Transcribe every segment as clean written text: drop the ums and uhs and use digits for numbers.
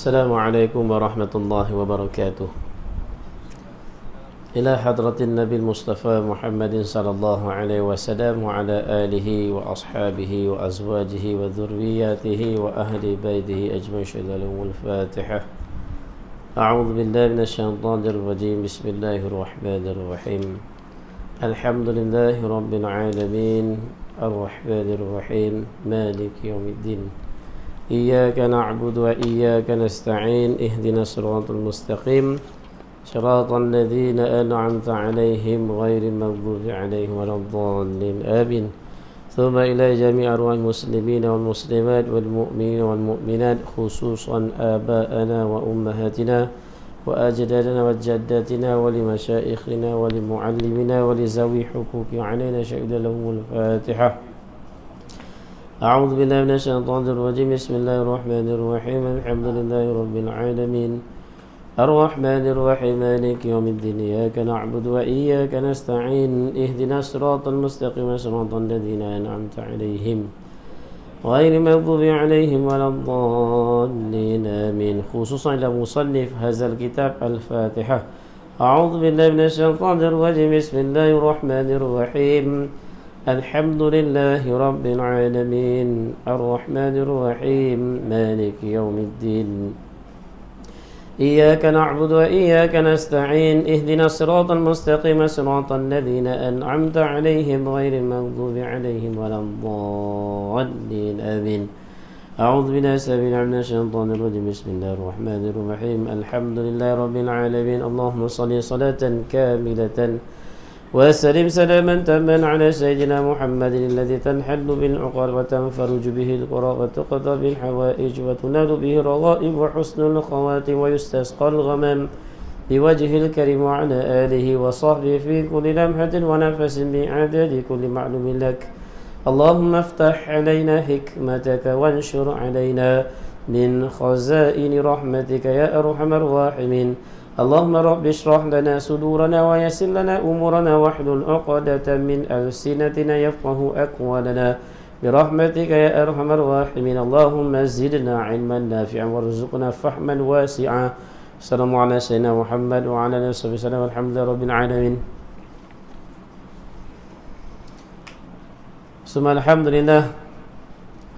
السلام عليكم ورحمة الله وبركاته. إلى حضرة النبي المصطفى محمد صلى الله عليه وسلم وعلى آله وأصحابه وأزواجه وذرياته وأهل بيته أجمعين لهم الفاتحة. أعوذ بالله من الشيطان الرجيم. بسم الله الرحمن الرحيم. الحمد لله رب العالمين الرحمن الرحيم مالك يوم الدين. إياك نعبد وإياك نستعين. اهدنا الصراط المستقيم صراط الذين أنعمت عليهم غير المغضوب عليهم ولا الضالين آمين. ثم إلى جميع أرواح المسلمين والمسلمات والمؤمنين والمؤمنات خصوصا آباءنا وأمهاتنا وأجدادنا وجداتنا ولمشايخنا ولمعلمنا ولذوي حقوق علينا شهد لهم الفاتحة. أعوذ بالله من الشيطان الرجيم. بسم الله الرحمن الرحيم. الحمد لله رب العالمين الرحمن الرحيم مالك يوم الدين. إياك نعبد وإياك نستعين. اهدنا الصراط المستقيم صراط الذين أنعمت عليهم غير المغضوب عليهم ولا الضالين آمين. خصوصا إلى مصنف هذا الكتاب الفاتحة. أعوذ بالله من الشيطان الرجيم. بسم الله الرحمن الرحيم. الحمد لله رب العالمين الرحمن الرحيم مالك يوم الدين. إياك نعبد وإياك نستعين. اهدنا الصراط المستقيم صراط الذين أنعمت عليهم غير المغضوب عليهم ولا الضالين آمين. أعوذ بالله من الشيطان الرجيم. بسم الله الرحمن الرحيم. الحمد لله رب العالمين. اللهم صل صلاة كاملة وسلم سلاما تاما على سيدنا محمد الذي تنحل بالعقد وتنفرج به القرى وتقضى بالحوائج وتنال به الرغائب وحسن الخواتم ويستسقى الغمام بوجه الكريم وعلى آله وصحبه في كل لمحة ونفس بإعداد كل معلوم لك. اللهم افتح علينا حكمتك وانشر علينا من خزائن رحمتك يا أرحم الراحمين. اللهم رب اشرح لنا صدورنا ويسر لنا أمورنا واحلل عقدة من ألسنتنا يفقه أقوالنا برحمتك يا أرحم الراحمين. اللهم زدنا علما نافعا وارزقنا فهما واسعا. السلام على سيدنا محمد وعلى آله وصحبه وسلم والحمد لله رب العالمين. ثم الحمد لله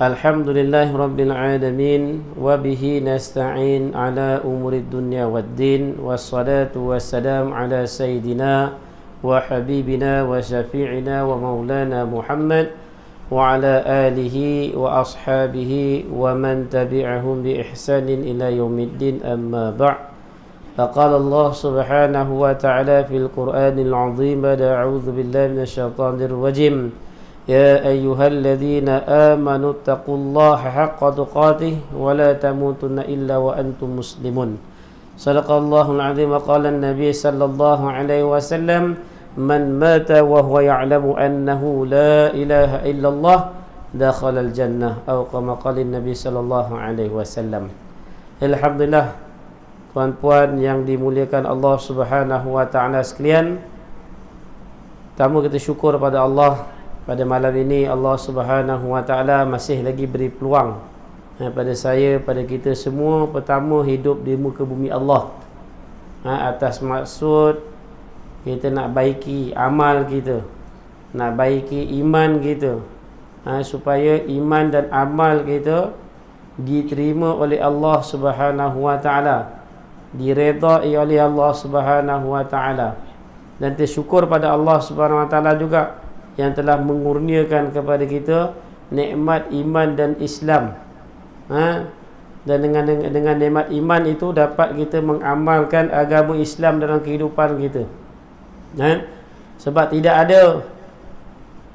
الحمد لله رب العالمين وبه نستعين على أمور الدنيا والدين والصلاة والسلام على سيدنا وحبيبنا وشفيعنا ومولانا محمد وعلى آله وأصحابه ومن تبعهم بإحسان إلى يوم الدين. أما بعد فقال الله سبحانه وتعالى في القرآن العظيم بعد أعوذ بالله من الشيطان الرجيم. يا أيها الذين آمنوا اتقوا الله حق تقاته ولا تموتن إلا وأنتم مسلمون. صدق الله العظيم. وقال النبي صلى الله عليه وسلم من مات وهو يعلم أنه لا إله إلا الله دخل الجنة أو كما قال النبي صلى الله عليه وسلم. Alhamdulillah, tuan-puan yang dimuliakan Allah Subhanahu wa taala sekalian, pertama kita syukur pada Allah. Pada malam ini Allah Subhanahu wa taala masih lagi beri peluang pada saya, pada kita semua, pertama hidup di muka bumi Allah, atas maksud kita nak baiki amal kita, nak baiki iman kita, supaya iman dan amal kita diterima oleh Allah Subhanahu wa taala, diredai oleh Allah Subhanahu wa taala, dan tersyukur pada Allah Subhanahu wa taala juga yang telah mengurniakan kepada kita nikmat iman dan Islam. Dan dengan nikmat iman itu dapat kita mengamalkan agama Islam dalam kehidupan kita. Sebab tidak ada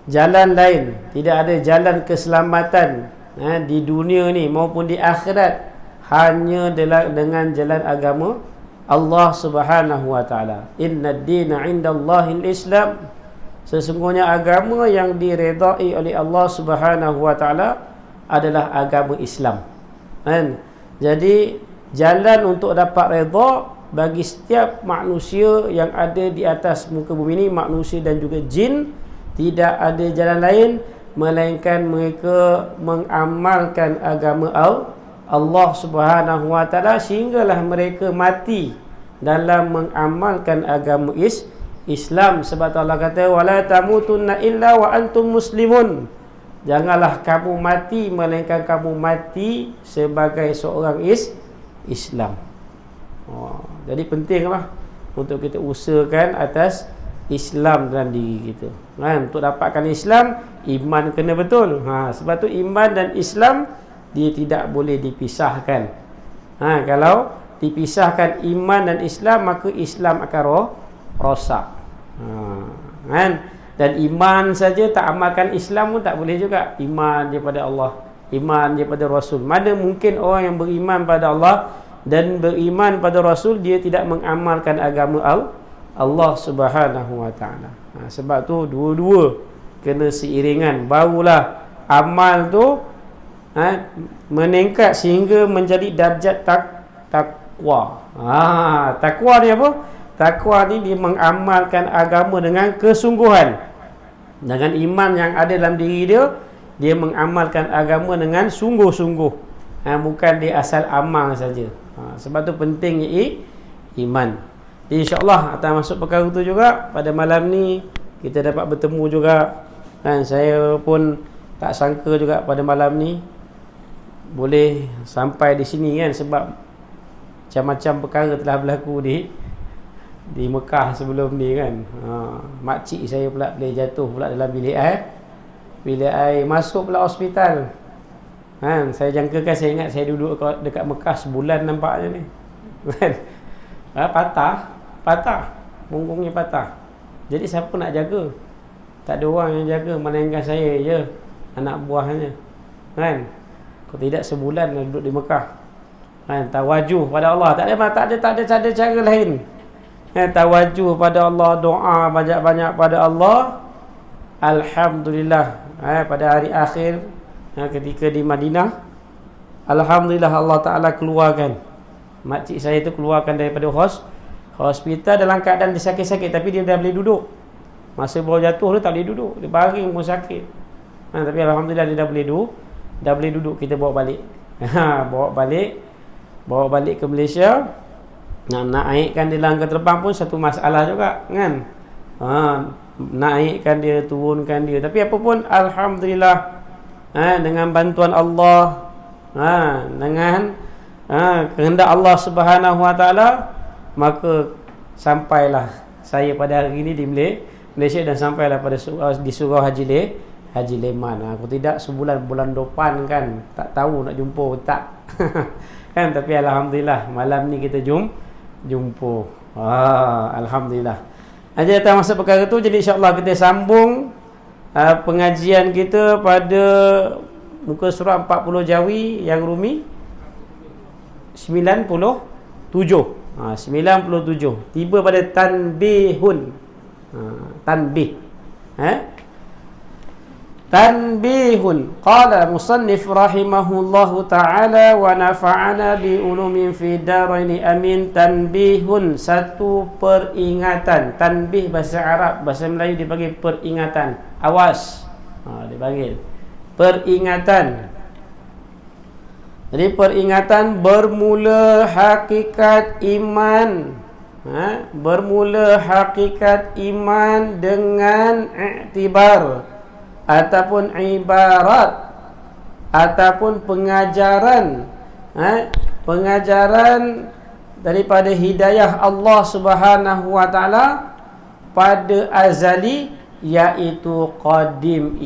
jalan lain, tidak ada jalan keselamatan di dunia ni maupun di akhirat hanya dengan jalan agama Allah Subhanahu wa taala. Inna ad-dina 'indallahi al-Islam. Sesungguhnya agama yang diredai oleh Allah Subhanahu wa taala adalah agama Islam. Jadi jalan untuk dapat redha bagi setiap manusia yang ada di atas muka bumi ini, manusia dan juga jin, tidak ada jalan lain melainkan mereka mengamalkan agama Allah Subhanahu wa taala sehinggalah mereka mati dalam mengamalkan agama Islam. Sebab Allah kata wala tamutunna illa wa antum muslimun. Janganlah kamu mati melainkan kamu mati sebagai seorang Islam. Jadi pentinglah untuk kita usahakan atas Islam dalam diri kita. Kan, untuk dapatkan Islam, iman kena betul. Sebab tu iman dan Islam dia tidak boleh dipisahkan. Kalau dipisahkan iman dan Islam, maka Islam akan rosak. Kan? Dan iman saja tak amalkan Islam pun tak boleh juga. Iman je pada Allah, iman je pada Rasul. Mana mungkin orang yang beriman pada Allah dan beriman pada Rasul, dia tidak mengamalkan agama Allah Subhanahu wa taala. Sebab tu dua-dua kena seiringan, barulah amal tu meningkat sehingga menjadi darjat takwa. Takwa ni apa? Takwa ni dia mengamalkan agama dengan kesungguhan. Dengan iman yang ada dalam diri dia, dia mengamalkan agama dengan sungguh-sungguh. Bukan dia asal amal saja. Sebab tu pentingnya iman. Jadi insya-Allah akan masuk perkara tu juga pada malam ni kita dapat bertemu juga. Saya pun tak sangka juga pada malam ni boleh sampai di sini kan, sebab macam-macam perkara telah berlaku di Mekah sebelum ni kan. Makcik saya pula boleh jatuh pula dalam bilik air, masuk pula hospital. Saya jangkakan, saya ingat saya duduk dekat Mekah sebulan nampaknya ni. Patah, punggungnya patah. Jadi siapa nak jaga? Tak ada orang yang jaga, melainkan saya je, anak buahnya. Kan? Kalau tidak sebulan duduk di Mekah. Tawajuh pada Allah, tak ada cara lain. Tawajuh pada Allah, doa banyak-banyak pada Allah. Alhamdulillah, pada hari akhir ketika di Madinah, alhamdulillah Allah Ta'ala keluarkan makcik saya tu, keluarkan daripada hospital dalam keadaan dia sakit-sakit, tapi dia dah boleh duduk. Masa baru jatuh dia tak boleh duduk, dia baring pun sakit. Tapi alhamdulillah dia dah boleh duduk. Kita bawa balik. Bawa balik ke Malaysia. Nak naikkan dia langkah terbang pun satu masalah juga kan. Naikkan dia, turunkan dia. Tapi apa pun alhamdulillah, dengan bantuan Allah, dengan kehendak Allah Subhanahu wa taala, maka sampailah saya pada hari ini di Malaysia dan sampailah pada di surau Haji Leman. Aku tidak bulan depan kan, tak tahu nak jumpa tak. Kan, tapi alhamdulillah malam ni kita jumpa. Alhamdulillah. Aja datang masa perkara tu. Jadi insya-Allah kita sambung pengajian kita pada muka surah 40 Jawi yang Rumi 97. 97. Tiba pada tanbihun. Tanbih. Tanbihun. Qala musannif rahimahullahu ta'ala wa nafa'ana bi ulumin fi daraini amin. Tanbihun, satu peringatan. Tanbih bahasa Arab, bahasa Melayu dipanggil peringatan. Awas. Dipanggil peringatan. Jadi peringatan bermula hakikat iman. Bermula hakikat iman dengan iktibar ataupun ibarat ataupun pengajaran, pengajaran daripada hidayah Allah Subhanahu wa taala pada azali, iaitu qadim.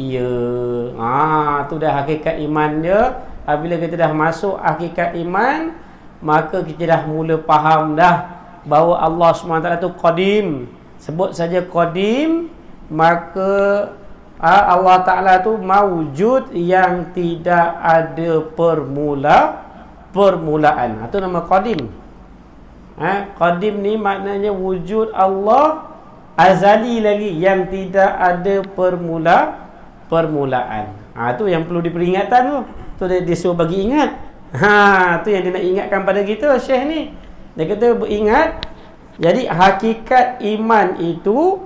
Tu dah hakikat iman dia. Apabila kita dah masuk hakikat iman, maka kita dah mula faham dah bahawa Allah SWT itu qadim. Sebut saja qadim, maka Allah Ta'ala tu mawujud yang tidak ada permulaan. Itu nama qadim. Qadim ni maknanya wujud Allah azali lagi, yang tidak ada permulaan. Itu yang perlu diperingatkan tu. Tu dia suruh bagi ingat. Tu yang dia nak ingatkan pada kita, Syekh ni. Dia kata beringat. Jadi hakikat iman itu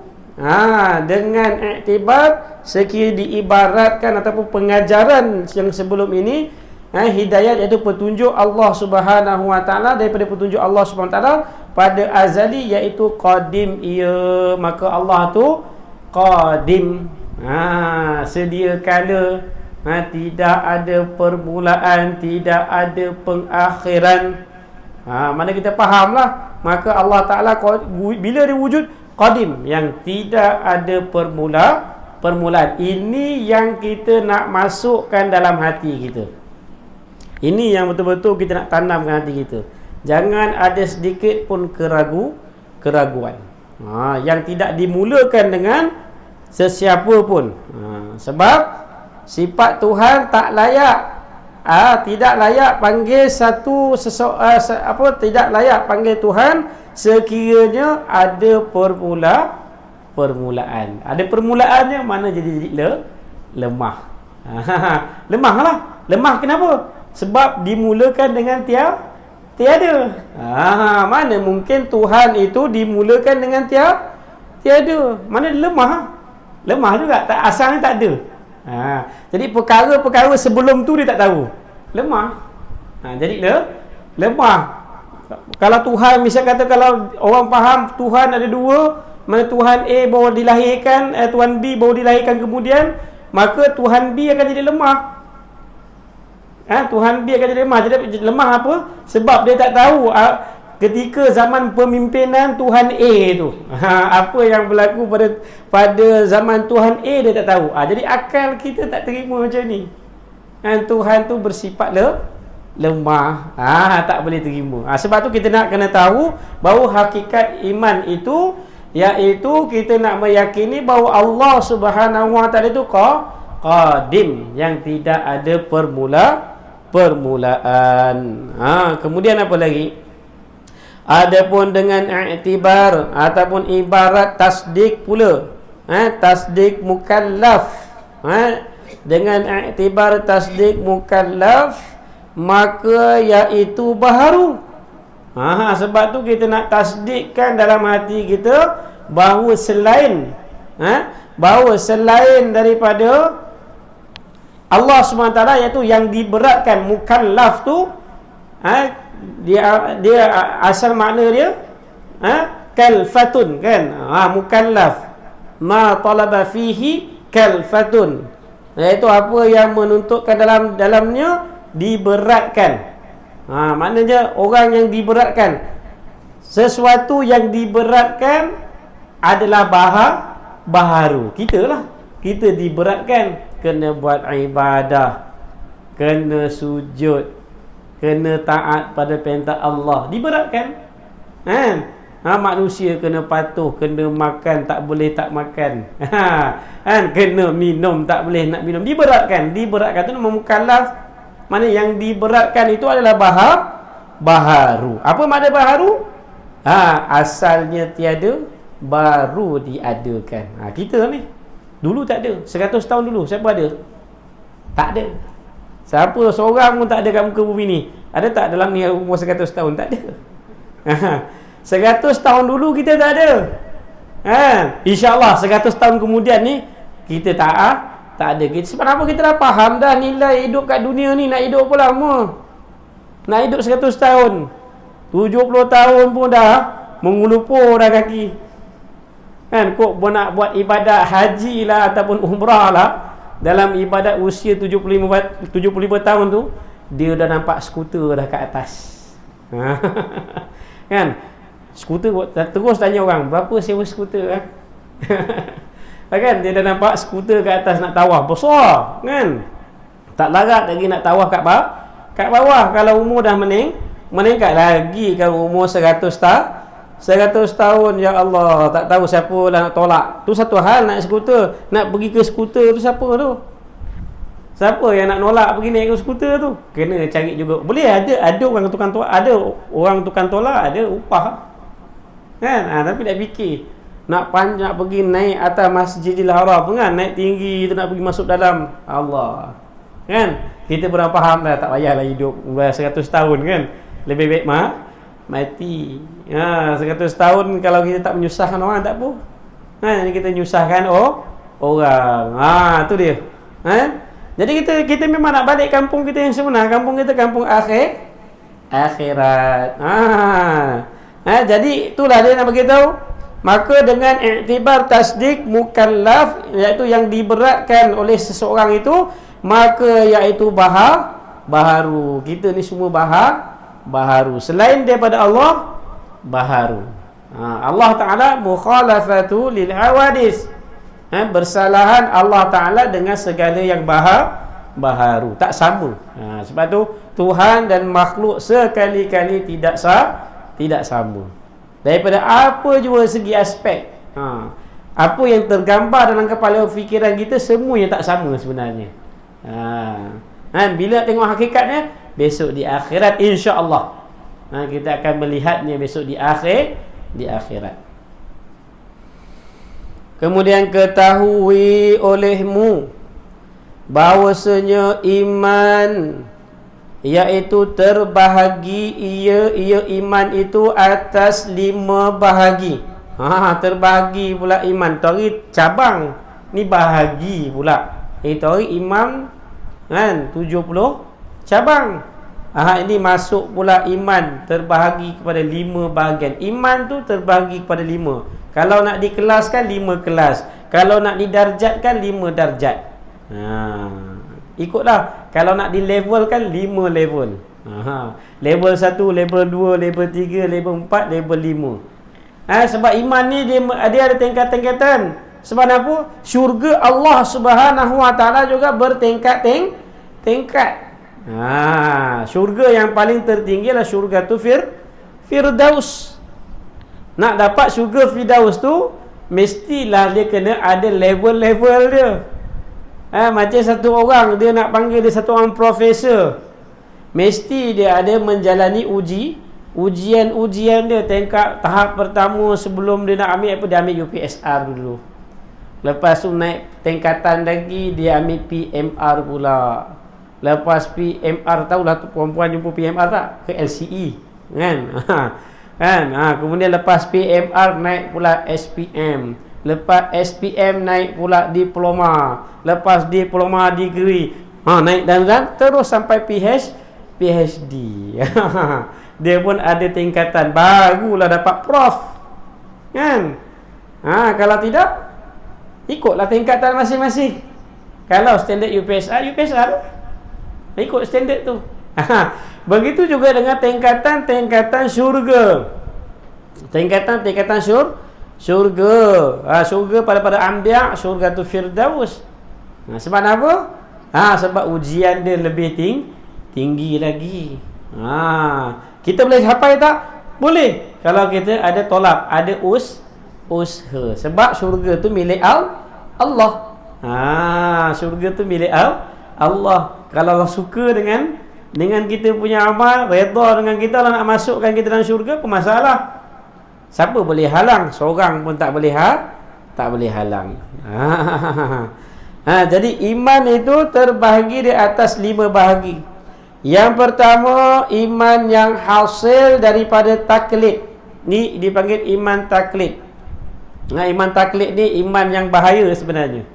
dengan iktibar, sekiranya diibaratkan ataupun pengajaran yang sebelum ini Hidayat iaitu petunjuk Allah Subhanahu Wa Taala, daripada petunjuk Allah Subhanahu Wa Taala pada azali iaitu qadim ia. Maka Allah tu qadim, sedia kala, tidak ada permulaan, tidak ada pengakhiran. Mana kita fahamlah. Maka Allah Ta'ala bila dia wujud, qadim, yang tidak ada permulaan. Ini yang kita nak masukkan dalam hati kita. Ini yang betul-betul kita nak tanamkan hati kita. Jangan ada sedikit pun keraguan. Yang tidak dimulakan dengan sesiapa pun. Sebab sifat Tuhan tak layak, tidak layak panggil tidak layak panggil Tuhan sekiranya ada permulaan. Ada permulaannya, mana jadi lemah. Lemahlah. Lemah kenapa? Sebab dimulakan dengan tiada. Mana mungkin Tuhan itu dimulakan dengan tiada. Mana dia lemah? Lemah juga, asalnya tak ada. Jadi perkara-perkara sebelum tu dia tak tahu. Lemah. Jadi lemah. Kalau Tuhan, misal kata kalau orang faham Tuhan ada dua, mana Tuhan A baru dilahirkan, Tuhan B baru dilahirkan kemudian, maka Tuhan B akan jadi lemah. Tuhan B akan jadi lemah. Jadi lemah apa? Sebab dia tak tahu ketika zaman pemimpinan Tuhan A tu, apa yang berlaku pada zaman Tuhan A dia tak tahu. Jadi akal kita tak terima macam ni. Tuhan tu bersifat lemah, tak boleh terima. Sebab tu kita nak kena tahu bahawa hakikat iman itu iaitu kita nak meyakini bahawa Allah Subhanahu Wa Taala itu qadim, yang tidak ada permulaan. Kemudian apa lagi? Adapun dengan i'tibar ataupun ibarat tasdik pula, tasdik mukallaf, dengan i'tibar tasdik mukallaf, maka iaitu baharu. Sebab tu kita nak tasdikkan dalam hati kita bahawa selain daripada Allah SWT, iaitu yang diberatkan. Mukallaf tu dia asal makna dia kalfatun, kan? Mukallaf ma talaba fihi kalfatun, iaitu apa yang menuntutkan dalamnya diberatkan. Maknanya orang yang diberatkan, sesuatu yang diberatkan adalah baharu. Kita diberatkan, kena buat ibadah, kena sujud, kena taat pada perintah Allah, diberatkan. Manusia kena patuh, kena makan tak boleh tak makan, kena minum tak boleh nak minum, diberatkan. Itu nama mukallaf. Mana yang diberatkan itu adalah baharu. Apa makna baharu? Asalnya tiada, baru diadakan. Kita ni dulu tak ada. 100 tahun dulu siapa ada? Tak ada. Siapa seorang pun tak ada kat muka bumi ni. Ada tak dalam ni umur 100 tahun? Tak ada. 100 tahun dulu kita tak ada. InsyaAllah 100 tahun kemudian ni kita tak ada. Sebab apa? Kita dah faham dah nilai hidup kat dunia ni. Nak hidup apa lama? Nak hidup 100 tahun, 70 tahun pun dah mengulupur dah kaki. Kok nak buat ibadat haji lah ataupun umrah lah, dalam ibadat usia 75 tahun tu, dia dah nampak skuter dah kat atas. Skuter, terus tanya orang, berapa sewa skuter? Kan dia dah nampak skuter kat atas nak tawaf besar, kan? Tak larat lagi nak tawaf kat bawah. Kalau umur dah meningkat lagi, kalau umur 100 tahun, ya Allah, tak tahu siapa lah nak tolak. Tu satu hal, naik skuter, nak pergi ke skuter tu siapa tu? Siapa yang nak nolak pergi naik ke skuter tu? Kena cari juga. Boleh ada orang tukang tolak, ada upah. Kan? Tapi nak fikir nak pergi naik atas Masjidil Haram, kan? Naik tinggi tu, nak pergi masuk dalam. Allah. Kan? Kita pernah faham dah, tak payahlah hidup 100 tahun, kan? Lebih baik mati. 100 tahun kalau kita tak menyusahkan orang, tak apa. Ini kita nyusahkan orang. Tu dia. Jadi kita memang nak balik kampung kita yang sebenar. Kampung kita kampung akhirat. Jadi itulah dia nak beritahu. Maka dengan iktibar tasdik mukallaf, iaitu yang diberatkan oleh seseorang itu, maka iaitu baharu. Kita ni semua baharu. Selain daripada Allah, baharu. Allah Ta'ala mukhalafatu lil hawadis. Bersalahan Allah Ta'ala dengan segala yang baharu. Tak sama. Sebab tu Tuhan dan makhluk sekali-kali tidak sama. Daripada apa jua segi aspek. Apa yang tergambar dalam kepala fikiran kita, semua yang tak sama sebenarnya. Bila tengok hakikatnya, besok di akhirat insya-Allah. Kita akan melihatnya besok di akhirat. Kemudian ketahui olehmu bahawasanya iman iaitu terbahagi, ia iman itu atas 5 bahagi. Terbahagi pula iman. Tadi cabang, ni bahagi pula. Tadi iman kan 70 cabang. Ini masuk pula iman terbahagi kepada 5 bahagian. Iman tu terbahagi kepada 5. Kalau nak dikelaskan 5 kelas. Kalau nak didarjatkan 5 darjat. Ikutlah. Kalau nak dilevelkan 5 level. Level 1, level 2, level 3, level 4, level 5. Sebab iman ni dia ada tingkat-tingkatan. Sebab apa? Syurga Allah Subhanahu Wa Taala juga bertingkat-tingkat. Syurga yang paling tertinggi adalah syurga tu Firdaus. Nak dapat syurga Firdaus tu, mestilah dia kena ada level-level dia. Macam satu orang, dia nak panggil dia satu orang profesor, mesti dia ada menjalani ujian-ujian dia. Tahap pertama sebelum dia nak ambil dia ambil UPSR dulu. Lepas tu naik tingkatan lagi, dia ambil PMR pula. Lepas PMR, tahulah tu perempuan jumpa PMR tak? Ke LCE kan? Kemudian lepas PMR naik pula SPM. Lepas SPM naik pula diploma. Lepas diploma degree. Naik dan terus sampai PhD. Dia pun ada tingkatan. Barulah dapat prof. Kan? Kalau tidak, ikutlah tingkatan masing-masing. Kalau standard UPSR ikut standard tu. Begitu juga dengan tingkatan syurga. Tingkatan syurga. Syurga pada anbiya, syurga tu Firdaus. Sebab apa? Sebab ujian dia lebih tinggi lagi. Kita boleh capai tak? Boleh. Kalau kita ada tolak, ada usaha. Sebab syurga tu milik Allah. Syurga tu milik Allah. Kalau Allah suka dengan kita punya amal, redha dengan kita, Allah nak masukkan kita dalam syurga, apa masalah? Siapa boleh halang? Seorang pun tak boleh halang. Jadi iman itu terbahagi di atas 5 bahagi. Yang pertama, iman yang hasil daripada taklid. Ni dipanggil iman taklid. Iman taklid ni iman yang bahaya sebenarnya.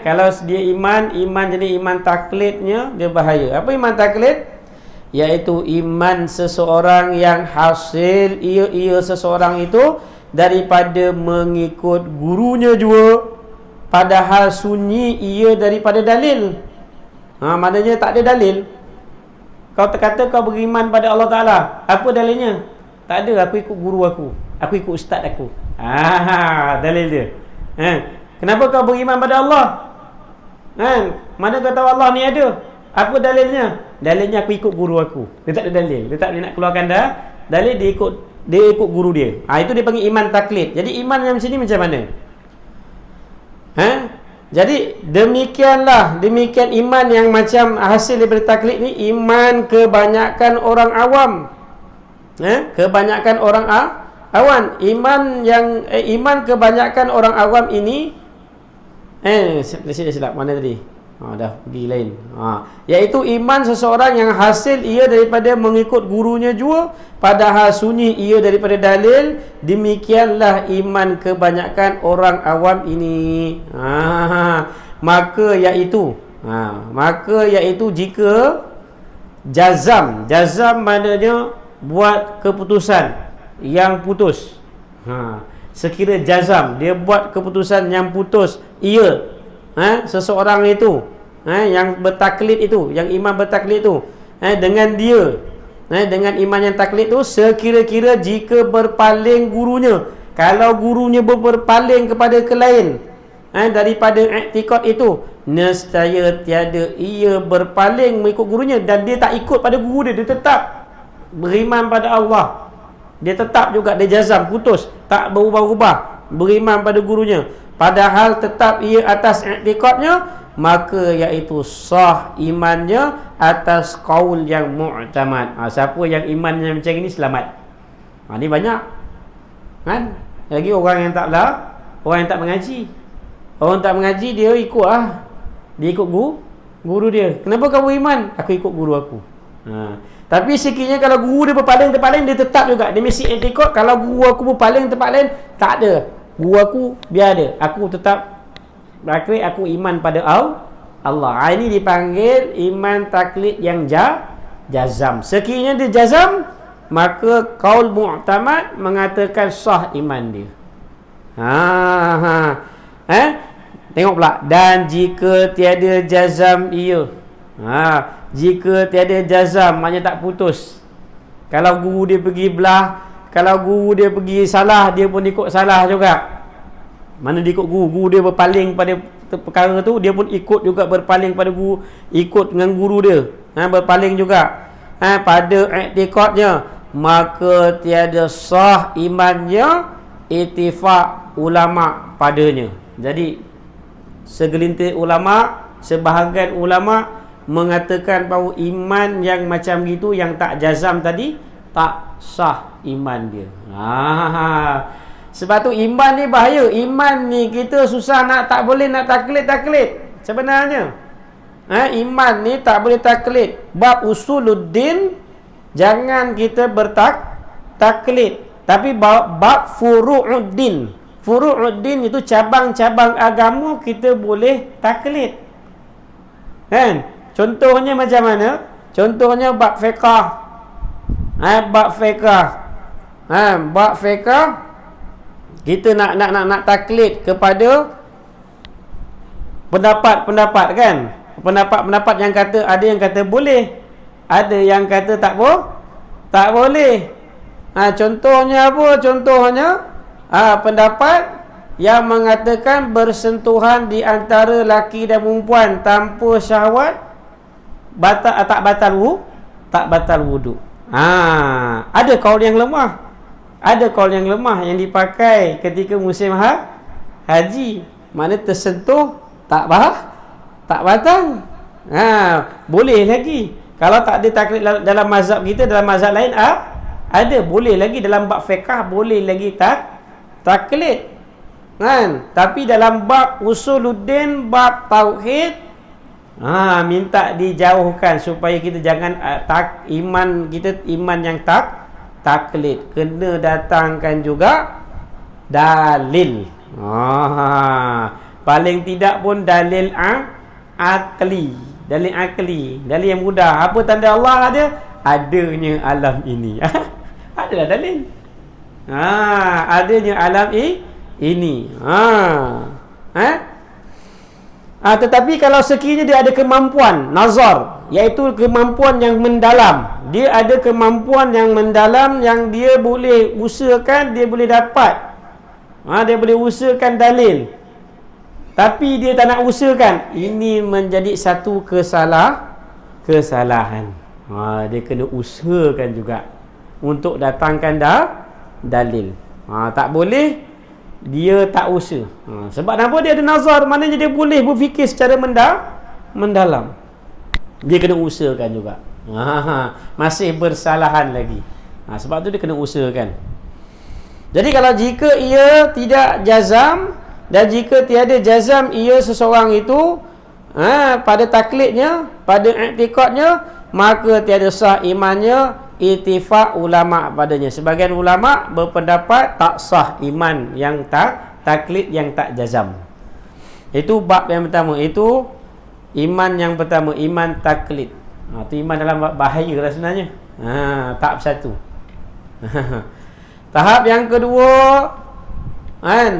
Kalau dia iman jadi iman taklidnya, dia bahaya. Apa iman taklid? Iaitu iman seseorang yang hasil ia seseorang itu daripada mengikut gurunya juga, padahal sunyi ia daripada dalil. Maknanya tak ada dalil. Kau kata kau beriman pada Allah Ta'ala, apa dalilnya? Tak ada. Aku ikut guru aku ikut ustaz aku. Dalil dia. Kenapa kau beriman pada Allah? Mana kau tahu Allah ni ada? Apa dalilnya? Dalilnya aku ikut guru aku. Dia tak ada dalil. Dia tak boleh nak keluarkan dalil, dia ikut guru dia. Itu dia panggil iman taklid. Jadi iman yang macam ni macam mana? Jadi demikian iman yang macam hasil daripada taklid ni, iman kebanyakan orang awam. Kebanyakan orang awam. Iman kebanyakan orang awam ini silap mana tadi? Dah pergi lain. Iaitu iman seseorang yang hasil ia daripada mengikut gurunya juga, padahal sunyi ia daripada dalil. Demikianlah iman kebanyakan orang awam ini. Maka iaitu Maka iaitu jika jazam maknanya buat keputusan yang putus. Sekira jazam dia buat keputusan yang putus, seseorang itu yang bertaklid itu, yang iman bertaklid itu, dengan dia, dengan iman yang taklid itu, sekira-kira jika berpaling gurunya, kalau gurunya berpaling kepada ke lain daripada i'tiqad itu, nescaya tiada ia berpaling mengikut gurunya, dan dia tak ikut pada guru dia, dia tetap beriman pada Allah, dia tetap juga, dia jazam, putus, tak berubah-ubah, beriman pada gurunya, padahal tetap ia atas i'tiqadnya, maka iaitu sah imannya atas qaul yang mu'tamad. Siapa yang imannya macam ini selamat. Ni banyak kan. Lagi orang yang orang yang tak mengaji. Orang tak mengaji dia ikut dia ikut guru dia. Kenapa kamu iman? Aku ikut guru aku. Tapi sekiranya kalau guru dia berpaling, dia tetap juga, dia mesti ikut. Kalau guru aku berpaling tempat lain, tak ada, guru aku biar ada, aku tetap taklid, aku iman pada Allah. Ini dipanggil iman taklid yang jazam. Sekiranya dia jazam, maka qaul mu'tamad mengatakan sah iman dia. Tengok pula, dan jika tiada jazam ia. Jika tiada jazam maknanya tak putus. Kalau guru dia pergi belah, kalau guru dia pergi salah, dia pun ikut salah juga. Mana dia ikut guru dia berpaling pada perkara tu, dia pun ikut juga berpaling pada guru, ikut dengan guru dia, berpaling juga pada i'tiqadnya, maka tiada sah imannya ittifaq ulama padanya. Jadi segelintir ulama, sebahagian ulama mengatakan bahawa iman yang macam gitu, yang tak jazam tadi, tak sah iman dia. Sebab tu iman ni bahaya. Iman ni kita susah tak boleh nak taklid sebenarnya. Iman ni tak boleh taklid. Bab usuluddin jangan kita taklid. Tapi bab furu'uddin. Furu'uddin itu cabang-cabang agama kita boleh taklid. Kan? Contohnya macam mana? Contohnya bab fiqh. Bab fiqh kita nak taklid kepada pendapat-pendapat kan. Pendapat-pendapat yang kata, ada yang kata boleh, ada yang kata tak boleh. Contohnya apa? Contohnya pendapat yang mengatakan bersentuhan di antara laki dan perempuan tanpa syahwat tak batal wudu. Ada kaul yang lemah. Ada kaul yang lemah yang dipakai ketika musim haji. Mana tersentuh tak batal. Boleh lagi. Kalau tak ada taklid dalam mazhab kita, dalam mazhab lain ada, boleh lagi. Dalam bab fiqh boleh lagi taklid. Tapi dalam bab usuluddin, bab tauhid, minta dijauhkan supaya kita jangan iman yang taklid. Kena datangkan juga dalil. Paling tidak pun dalil akli. Dalil akli, dalil yang mudah. Apa tanda Allah ada? Adanya alam ini. Adalah dalil. Adanya alam ini. Tetapi kalau sekiranya dia ada kemampuan nazar, iaitu kemampuan yang mendalam, dia ada kemampuan yang mendalam yang dia boleh usahakan, dia boleh dapat, dia boleh usahakan dalil, tapi dia tak nak usahakan, ini menjadi satu kesalahan. Dia kena usahakan juga untuk datangkan dalil. Tak boleh dia tak usaha. Sebab apa? Dia ada nazar, maknanya dia boleh berfikir secara mendalam. Dia kena usahakan juga. Masih bersalahan lagi. Sebab tu dia kena usahakan. Jadi kalau jika ia tidak jazam, dan jika tiada jazam ia seseorang itu pada taklidnya, pada i'tiqadnya, maka tiada sah imannya, ittifaq ulama padanya. Sebagian ulama berpendapat tak sah iman yang taklid yang tak jazam. Itu bab yang pertama. Itu Iman yang pertama, iman taklid. Tu iman dalam bahaya lah sebenarnya. Tahap satu. Tahap yang kedua,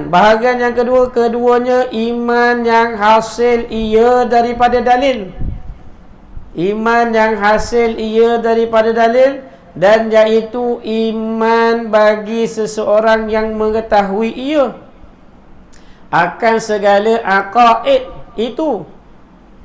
bahagian yang kedua, keduanya iman yang hasil ia daripada dalil. Iman yang hasil ia daripada dalil, dan iaitu iman bagi seseorang yang mengetahui ia akan segala aqaid itu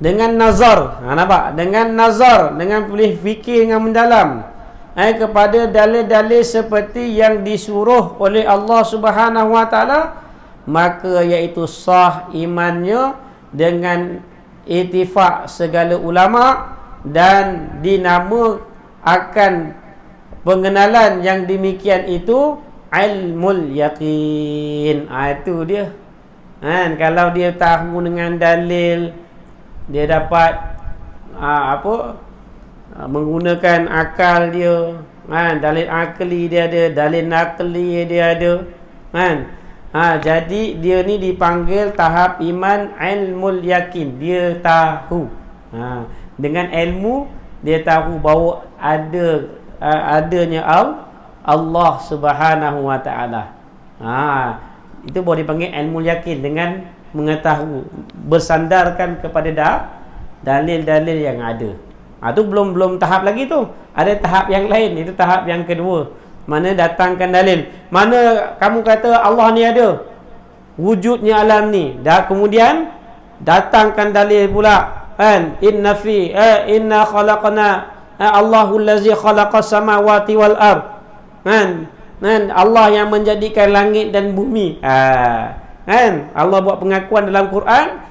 dengan nazar. Nampak? Dengan nazar, dengan boleh fikir yang mendalam kepada dalil-dalil seperti yang disuruh oleh Allah Subhanahu Wa Taala, maka iaitu sah imannya dengan ittifaq segala ulama, dan dinama akan pengenalan yang demikian itu ilmul yaqin. Itu dia. Kalau dia tahu dengan dalil, dia dapat menggunakan akal dia, dalil akli dia ada, dalil nakli dia ada, jadi dia ni dipanggil tahap iman ilmul yakin. Dia tahu, dengan ilmu dia tahu bahawa adanya Allah Subhanahu Wa Taala. Itu boleh dipanggil ilmu yakin, dengan mengetahui, bersandarkan kepada dalil-dalil yang ada. Itu belum tahap lagi tu. Ada tahap yang lain, itu tahap yang kedua. Mana datangkan dalil. Mana kamu kata Allah ni ada, wujudnya alam ni. Dah kemudian datangkan dalil pula, inna khalaqna Allahul ladzi khalaqas samawati wal ard. Allah yang menjadikan langit dan bumi. Allah buat pengakuan dalam Quran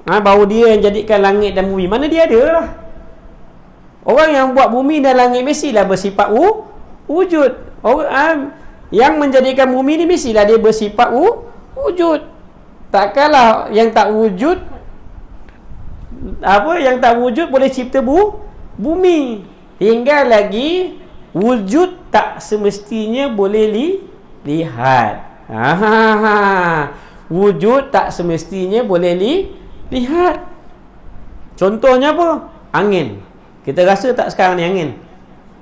bahawa dia yang jadikan langit dan bumi. Mana dia ada lah. Orang yang buat bumi dan langit mestilah bersifat wujud. Orang yang menjadikan bumi ni mestilah dia bersifat wujud. Takkanlah yang tak wujud, yang tak wujud boleh cipta bumi. Tinggal lagi wujud tak semestinya boleh lihat. Wujud tak semestinya boleh lihat. Contohnya apa? Angin. Kita rasa tak sekarang ni angin?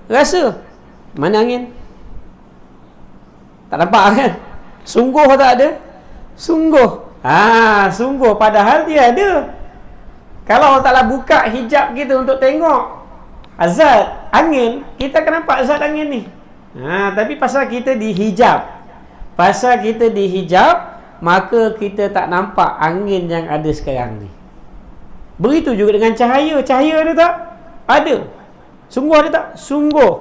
Rasa. Mana angin? Tak nampak kan? Sungguh tak ada? Sungguh. Sungguh. Padahal dia ada. Kalau Allah Ta'ala buka hijab kita untuk tengok zat angin, kita akan nampak zat angin ni. Tapi pasal kita dihijab, maka kita tak nampak angin yang ada sekarang ni. Begitu juga dengan cahaya. Cahaya ada tak? Ada. Sungguh ada tak? Sungguh.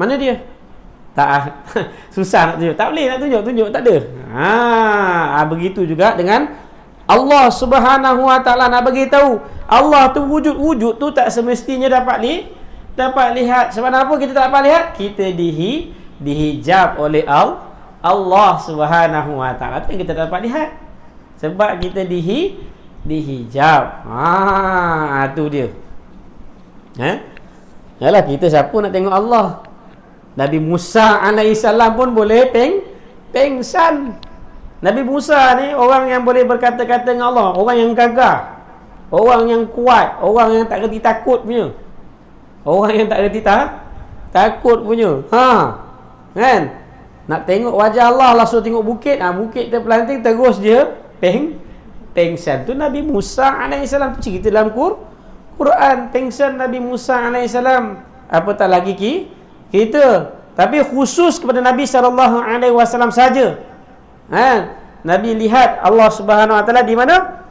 Mana dia? Tak. Susah nak tunjuk. Tak boleh nak tunjuk. Tak ada. Begitu juga dengan Allah Subhanahu Wa Taala. Nak bagi tahu Allah tu wujud tu tak semestinya dapat lihat. Sebab apa kita tak dapat lihat? Kita dihijab oleh Allah Subhanahu Wa Taala. Itu yang kita dapat lihat. Sebab kita dihijab. Tu dia. Yalah, kita siapa nak tengok Allah? Nabi Musa alaihissalam pun boleh pengsan. Nabi Musa ni orang yang boleh berkata-kata dengan Allah, orang yang gagah, orang yang kuat, orang yang tak reti takut punya. Orang yang tak reti takut punya. Kan? Nak tengok wajah Allah langsung tengok bukit. Bukit terpelanting terus dia pengsan. Tu Nabi Musa alaihissalam, tu cerita dalam Quran. Pengsan Nabi Musa alaihissalam. Apatah lagi kita. Tapi khusus kepada Nabi SAW saja. Nabi lihat Allah Subhanahu Wa Taala di mana?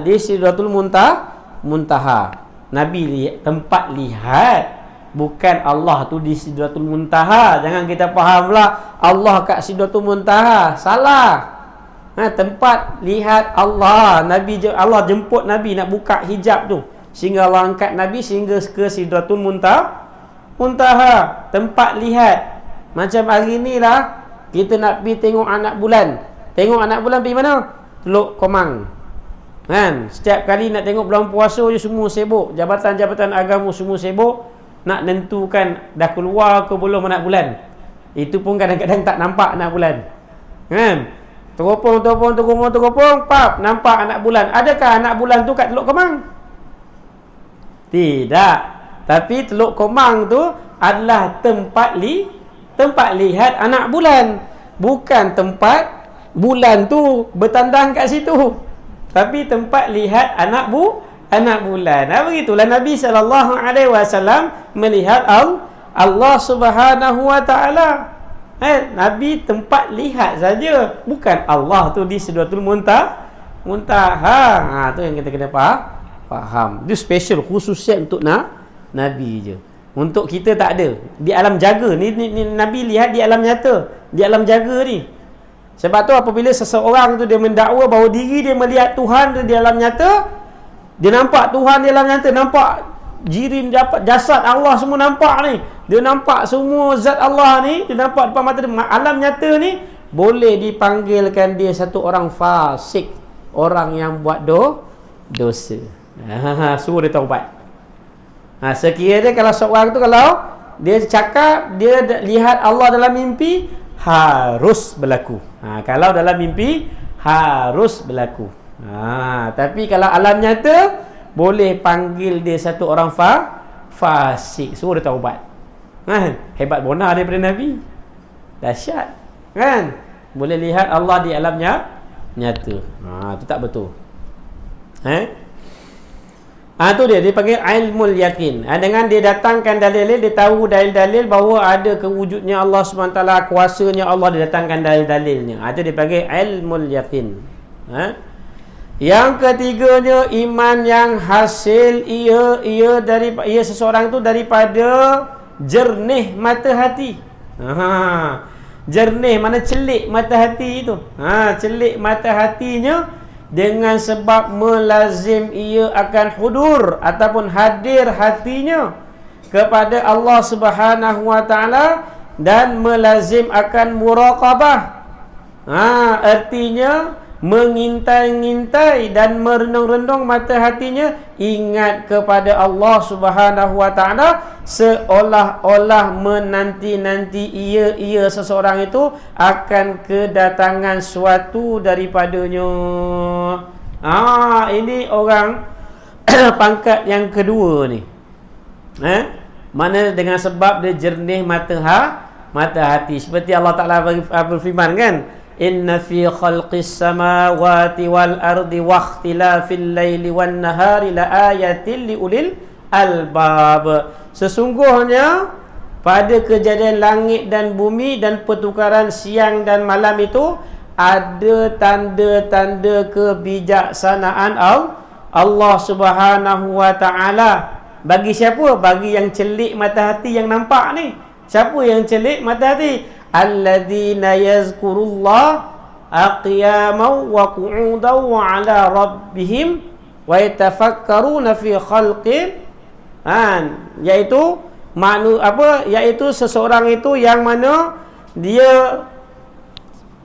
Di Sidratul Muntaha. Nabi lihat tempat lihat, bukan Allah tu di Sidratul Muntaha. Jangan kita faham pula Allah kat Sidratul Muntaha. Salah. Tempat lihat Allah. Allah jemput Nabi nak buka hijab tu, sehingga Allah angkat Nabi sehingga ke Sidratul Muntaha. Tempat lihat. Macam hari ni lah kita nak pergi tengok anak bulan. Tengok anak bulan pergi mana? Teluk Komang. Setiap kali nak tengok bulan puasa je semua sibuk. Jabatan-jabatan agama semua sibuk nak nentukan dah keluar ke belum anak bulan. Itu pun kadang-kadang tak nampak anak bulan. Teropong, pap, nampak anak bulan. Adakah anak bulan tu kat Teluk Komang? Tidak. Tapi Teluk Komang tu adalah tempat lihat anak bulan. Bukan tempat bulan tu bertandang kat situ. Tapi tempat lihat anak bulan. Begitulah Nabi SAW melihat Allah Subhanahu Wa Taala. Nabi tempat lihat saja, bukan Allah tu di Sidratul Muntaha. Tu yang kita kena faham. Itu special, khususiat untuk Nabi je. Untuk kita tak ada. Di alam jaga ni Nabi lihat di alam nyata, di alam jaga ni. Sebab tu apabila seseorang tu dia mendakwa bahawa diri dia melihat Tuhan tu di alam nyata, dia nampak Tuhan di alam nyata, nampak jirim, dapat jasad Allah semua nampak ni. Dia nampak semua zat Allah ni, dia nampak depan mata dia. Alam nyata ni boleh dipanggilkan dia satu orang fasik, orang yang buat dosa. Suruh dia taubat. Sekiranya kalau seorang tu, kalau dia cakap dia lihat Allah dalam mimpi, harus berlaku. Kalau dalam mimpi harus berlaku. Tapi kalau alam nyata, boleh panggil dia satu orang fasik, suruh dia taubat. Hebat benar daripada Nabi. Dahsyat. Boleh lihat Allah di alamnya nyata. Itu tak betul. Tu dia panggil ilmul yakin. Dengan dia datangkan dalil, dia tahu dalil-dalil bahawa ada kewujudnya Allah SWT, kuasanya Allah, dia datangkan dalil-dalilnya. Itu dia panggil ilmul yakin. Yang ketiganya, iman yang hasil ia seseorang itu daripada jernih mata hati. Jernih mana celik mata hati itu. Celik mata hatinya dengan sebab melazim ia akan hudur ataupun hadir hatinya kepada Allah Subhanahu Wa Taala dan melazim akan muraqabah. Artinya mengintai-ngintai dan merenung-renung mata hatinya, ingat kepada Allah Subhanahu Wa Taala, seolah-olah menanti-nanti ia seseorang itu akan kedatangan suatu daripadanya. Ini orang pangkat yang kedua ni. Mana dengan sebab dia jernih mata hati. Seperti Allah Taala berfirman kan, inna fi khalqis samawati wal ardi wa ikhtilafil laili wan nahari la ayatin liulil albab. Sesungguhnya pada kejadian langit dan bumi dan pertukaran siang dan malam itu ada tanda-tanda kebijaksanaan Allah Subhanahu Wa Taala. Bagi siapa? Bagi yang celik mata hati, yang nampak ni. Siapa yang celik mata hati? Alladzina yazkurullah qiyaman wa qu'udan wa 'ala rabbihim wa yatafakkaruna fi khalqin, iaitu seseorang itu yang mana dia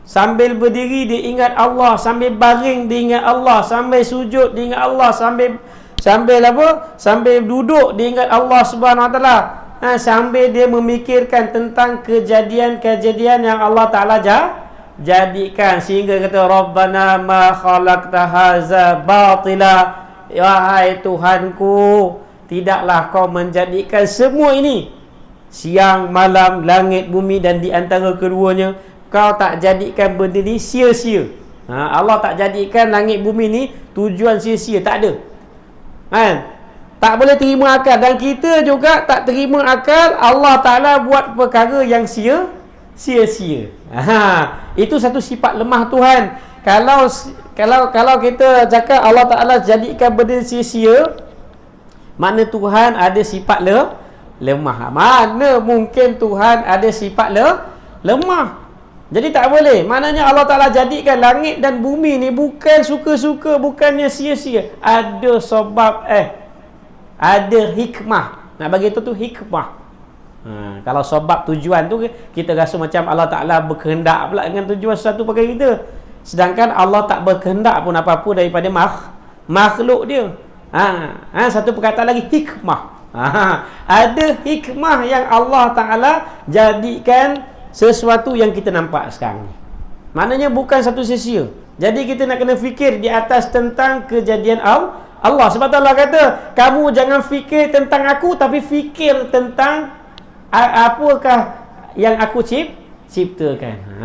sambil berdiri dia ingat Allah, sambil baring dia ingat Allah, sambil sujud dia ingat Allah, sambil duduk dia ingat Allah Subhanahu Wa Taala. Sambil dia memikirkan tentang kejadian-kejadian yang Allah Ta'ala jadikan, sehingga kata Rabbana ma khalaqta haza batila, wahai Tuhanku, tidaklah kau menjadikan semua ini, siang, malam, langit, bumi dan di antara keduanya, kau tak jadikan benda ni sia-sia. Allah tak jadikan langit bumi ni tujuan sia-sia, tak ada. Tak boleh terima akal, dan kita juga tak terima akal Allah Ta'ala buat perkara yang sia-sia. Itu satu sifat lemah Tuhan. Kalau kita cakap Allah Ta'ala jadikan benda sia-sia, mana Tuhan ada sifat lemah. Mana mungkin Tuhan ada sifat lemah. Jadi tak boleh. Maknanya Allah Ta'ala jadikan langit dan bumi ni bukan suka-suka, bukannya sia-sia. Ada sebab ada hikmah. Nak bagi tu hikmah. Kalau sebab tujuan tu, kita rasa macam Allah Ta'ala berkehendak pula dengan tujuan sesuatu perkara kita. Sedangkan Allah tak berkehendak pun apa-apa daripada makhluk dia. Satu perkataan lagi, hikmah. Ada hikmah yang Allah Ta'ala jadikan sesuatu yang kita nampak sekarang ni. Maknanya bukan satu sia-sia. Jadi kita nak kena fikir di atas tentang kejadian Allah. Sebab tu Allah kata, kamu jangan fikir tentang aku, tapi fikir tentang apakah yang aku ciptakan.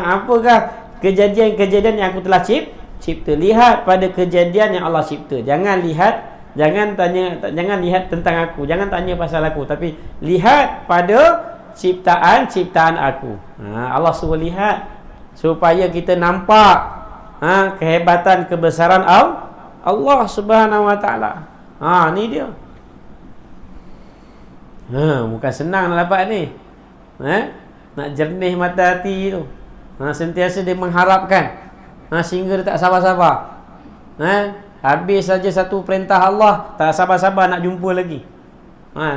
Apakah kejadian-kejadian yang aku telah cipta. Lihat pada kejadian yang Allah cipta. Jangan lihat tentang aku, jangan tanya pasal aku, tapi lihat pada ciptaan aku. Allah suruh lihat supaya kita nampak kehebatan, kebesaran Allah Subhanahu wa taala. Ni dia. Bukan senang nak dapat ni. Nak jernih mata hati tu. Sentiasa dia mengharapkan. Sehingga dia tak sabar-sabar. Habis saja satu perintah Allah, tak sabar-sabar nak jumpa lagi.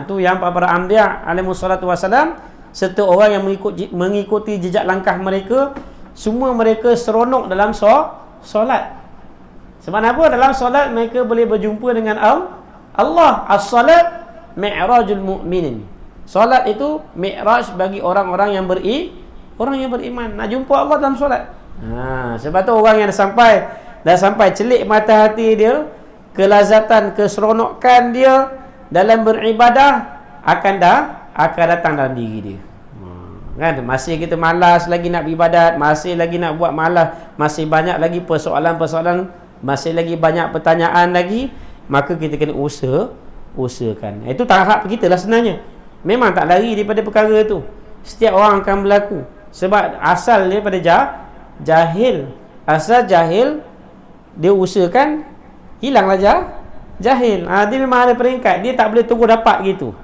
Tu yang para anbiya alaihi wassalatu wassalam serta orang yang mengikuti jejak langkah mereka, semua mereka seronok dalam solat. Sebab apa? Dalam solat mereka boleh berjumpa dengan Allah. As-salat mi'rajul mu'minin. Solat itu mi'raj bagi orang-orang yang beriman. Nak jumpa Allah dalam solat. Sebab tu orang yang dah sampai celik mata hati dia, kelazatan, keseronokan dia dalam beribadah akan datang dalam diri dia. Kan? Masih kita malas lagi nak beribadat, masih lagi nak buat malas, masih banyak lagi persoalan-persoalan, masih lagi banyak pertanyaan lagi, maka kita kena usahakan. Itu tahap kita lah sebenarnya. Memang tak lari daripada perkara tu. Setiap orang akan berlaku. Sebab asal dia pada jahil. Asal jahil, dia usahakan, hilanglah jahil. Dia memang ada peringkat. Dia tak boleh tunggu dapat gitu.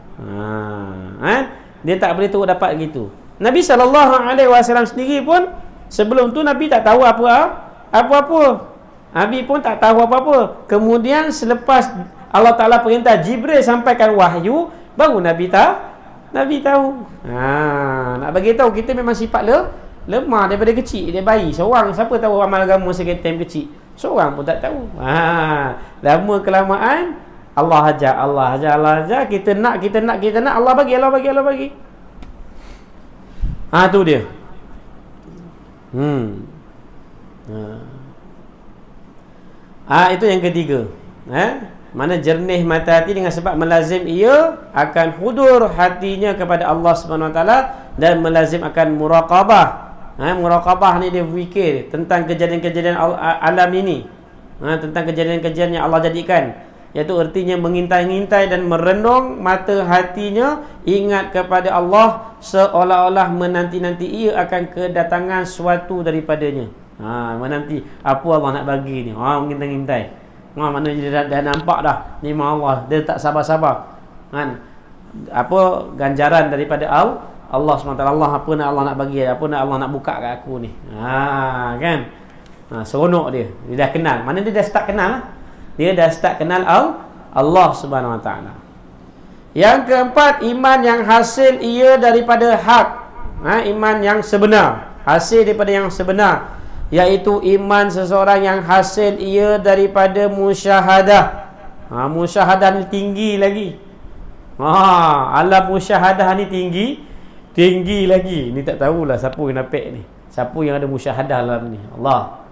Dia tak boleh tunggu dapat gitu. Nabi SAW sendiri pun sebelum tu Nabi tak tahu apa-apa. Nabi pun tak tahu apa-apa. Kemudian selepas Allah Ta'ala perintah Jibril sampaikan wahyu, baru Nabi tahu. Nak bagi tahu kita memang sifat lemah daripada kecil. Dia bayi seorang, siapa tahu amal agama second time kecil? Seorang pun tak tahu. Lama kelamaan Allah ajar. Kita nak Allah bagi. Tu dia. Itu yang ketiga. Mana jernih mata hati dengan sebab melazim ia akan hudur hatinya kepada Allah Subhanahu Wa Taala dan melazim akan muraqabah. Muraqabah ni dia fikir tentang kejadian-kejadian alam ini. Tentang kejadian-kejadian yang Allah jadikan. Iaitu artinya mengintai-ngintai dan merenung mata hatinya, ingat kepada Allah seolah-olah menanti-nanti ia akan kedatangan suatu daripadanya. Menanti apa Allah nak bagi ni. Mengintai-ngintai. Maknanya dia dah nampak dah nikmat Allah, dia tak sabar-sabar. Apa ganjaran daripada Allah SWT. Apa nak Allah nak bagi, apa nak Allah nak buka kat aku ni. Kan? Seronok dia dah kenal. Mana dia dah start kenal lah. Dia dah start kenal Allah Subhanahu Wa Taala. Yang keempat, iman yang hasil ia daripada hak. Iman yang sebenar, hasil daripada yang sebenar, iaitu iman seseorang yang hasil ia daripada musyahadah. Musyahadah ni tinggi lagi. Alam musyahadah ni tinggi lagi. Ni tak tahulah siapa yang dapat ni. Siapa yang ada musyahadah dalam ni? Allah.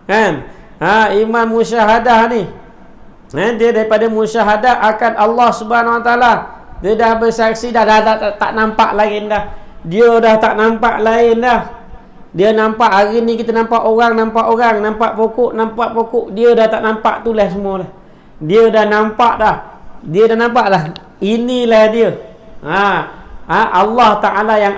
Kan? Iman musyahadah ni, dia daripada musyahadah akan Allah Subhanahu Wa Taala. Dia dah bersaksi dah tak nampak lain dah. Dia dah tak nampak lain dah. Dia nampak hari ni kita nampak orang, nampak pokok. Dia dah tak nampak tu lah semua dah. Dia dah nampak dah. Inilah dia. Allah Ta'ala yang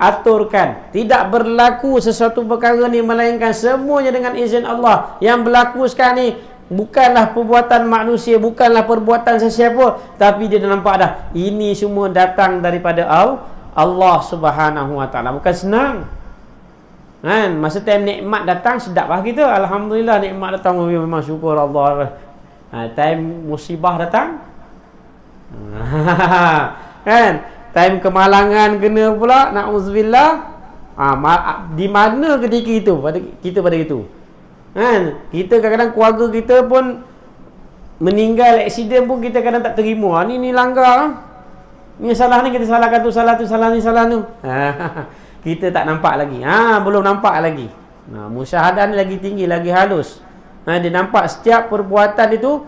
aturkan. Tidak berlaku sesuatu perkara ni melainkan semuanya dengan izin Allah. Yang berlaku sekarang ni bukanlah perbuatan manusia, bukanlah perbuatan sesiapa, tapi dia dah nampak dah. Ini semua datang daripada Allah Subhanahu Wa Ta'ala. Bukan senang. Masa time nikmat datang, sedap lah kita. Alhamdulillah nikmat datang, memang syukur Allah. Time musibah datang, kan? Time kemalangan kena pula, na'udzubillah. Di mana ketika itu pada itu? Kita kadang-kadang keluarga kita pun meninggal aksiden pun kita kadang tak terima. Ni langgar. Ni salah ni, kita salahkan tu, salah ni, salah tu. Kita tak nampak lagi. Belum nampak lagi. Musyahadah ni lagi tinggi, lagi halus. Dia nampak setiap perbuatan itu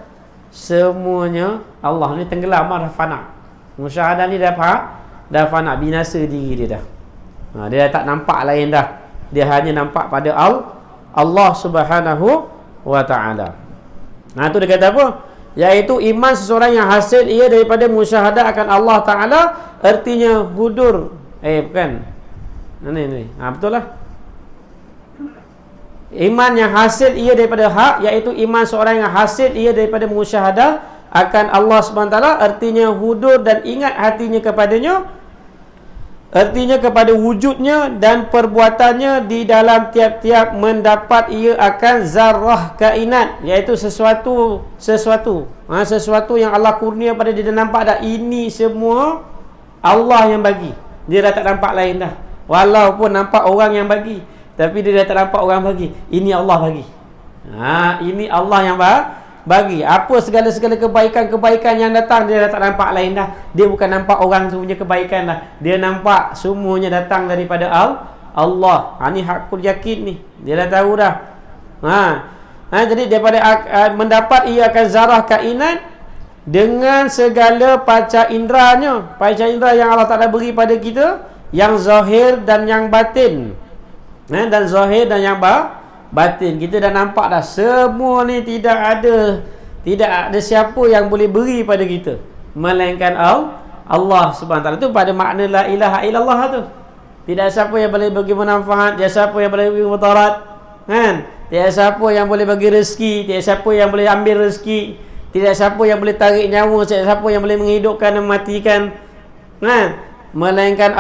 semuanya Allah. Ni tenggelam dah, fana. Musyahadah ni dah fana, binasa diri dia dah. Dia dah tak nampak lain dah. Dia hanya nampak pada Allah Subhanahu wa ta'ala. Tu dia kata apa? Iaitu iman seseorang yang hasil ia daripada musyahadah akan Allah Ta'ala. Artinya hudur. Bukan. Ni. Betul lah. Iman yang hasil ia daripada hak, iaitu iman seorang yang hasil ia daripada musyahadah akan Allah SWT. Artinya hudur dan ingat hatinya kepadanya. Artinya kepada wujudnya dan perbuatannya di dalam tiap-tiap mendapat ia akan zarrah kainat, iaitu sesuatu yang Allah kurnia pada dia. Dia nampak dah ini semua Allah yang bagi. Dia dah tak nampak lain dah. Walaupun nampak orang yang bagi, tapi dia dah tak nampak orang bagi. Ini Allah bagi. Ini Allah yang bagi. Apa segala-segala kebaikan yang datang, dia dah tak nampak lain dah. Dia bukan nampak orang tu punya kebaikan dah. Dia nampak semuanya datang daripada Allah. Ni hakul yakin ni. Dia dah tahu dah. Jadi daripada mendapat ia akan zarah kainat dengan segala panca inderanya. Panca indera yang Allah Ta'ala beri pada kita, yang zahir dan yang batin. Dan zahir dan yang batin. Kita dah nampak dah semua ni tidak ada siapa yang boleh beri pada kita melainkan Allah Subhanahu Wa Taala. Tu pada makna la ilaha illallah tu. Tidak siapa yang boleh bagi manfaat, tidak siapa yang boleh bagi mudarat, tidak siapa yang boleh bagi rezeki, tidak siapa yang boleh ambil rezeki, tidak siapa yang boleh tarik nyawa, tidak siapa yang boleh menghidupkan dan mematikan, melainkan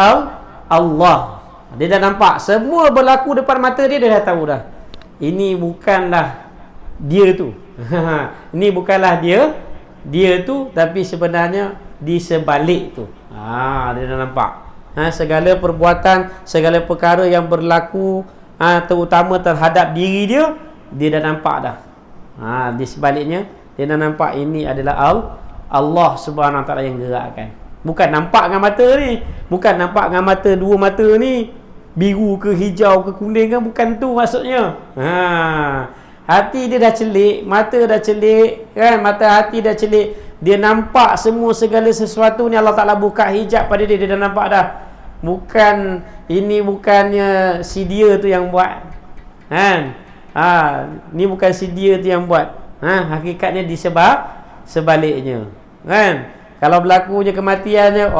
Allah. Dia dah nampak semua berlaku depan mata dia. Dia dah tahu dah, ini bukanlah dia tu. Ini bukanlah dia tu, tapi sebenarnya di sebalik tu. Dia dah nampak. Segala perbuatan, segala perkara yang berlaku, terutama terhadap diri dia, dia dah nampak dah. Di sebaliknya, dia dah nampak ini adalah Allah Subhanahu Wa Taala yang gerakkan. Bukan nampak dengan mata ni. Bukan nampak dengan mata, dua mata ni, biru ke hijau ke kuning kan, bukan tu maksudnya. Hati dia dah celik, mata dah celik kan, mata hati dah celik. Dia nampak semua segala sesuatu ni. Allah Ta'ala buka hijab pada dia. Dia dah nampak dah. Bukan, ini bukannya si dia tu yang buat. Ni bukan si dia tu yang buat. Hakikatnya di sebaliknya. Kalau berlaku je kematiannya,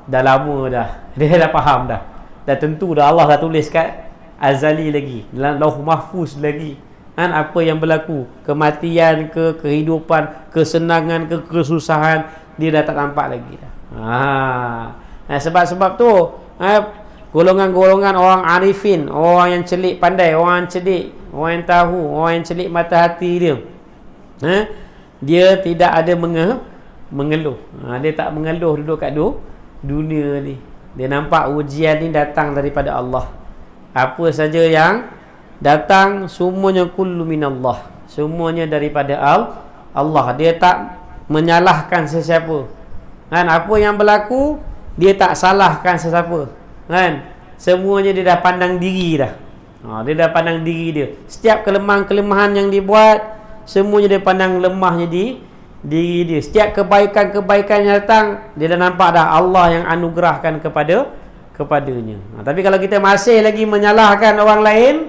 dah lama dah. Dia dah faham dah. Dah tentu dah, Allah dah tulis kat azali lagi, dalam lauh mahfuz lagi. Apa yang berlaku, kematian ke, kehidupan, kesenangan ke, kesusahan, dia dah tak nampak lagi dah. Sebab-sebab tu golongan-golongan orang arifin, orang yang celik pandai, orang yang celik, orang yang tahu, orang yang celik mata hati dia, dia tidak ada mengeluh. Dia tak mengeluh duduk kat dunia ni. Dia nampak ujian ni datang daripada Allah. Apa saja yang datang, semuanya kullu minallah, semuanya daripada Allah. Dia tak menyalahkan sesiapa. Apa yang berlaku, dia tak salahkan sesiapa. Semuanya dia dah pandang diri dah. Dia dah pandang diri dia. Setiap kelemahan-kelemahan yang dibuat, semuanya dia pandang lemahnya di diri dia. Setiap kebaikan-kebaikan yang datang, dia dah nampak dah Allah yang anugerahkan kepadanya. Tapi kalau kita masih lagi menyalahkan orang lain,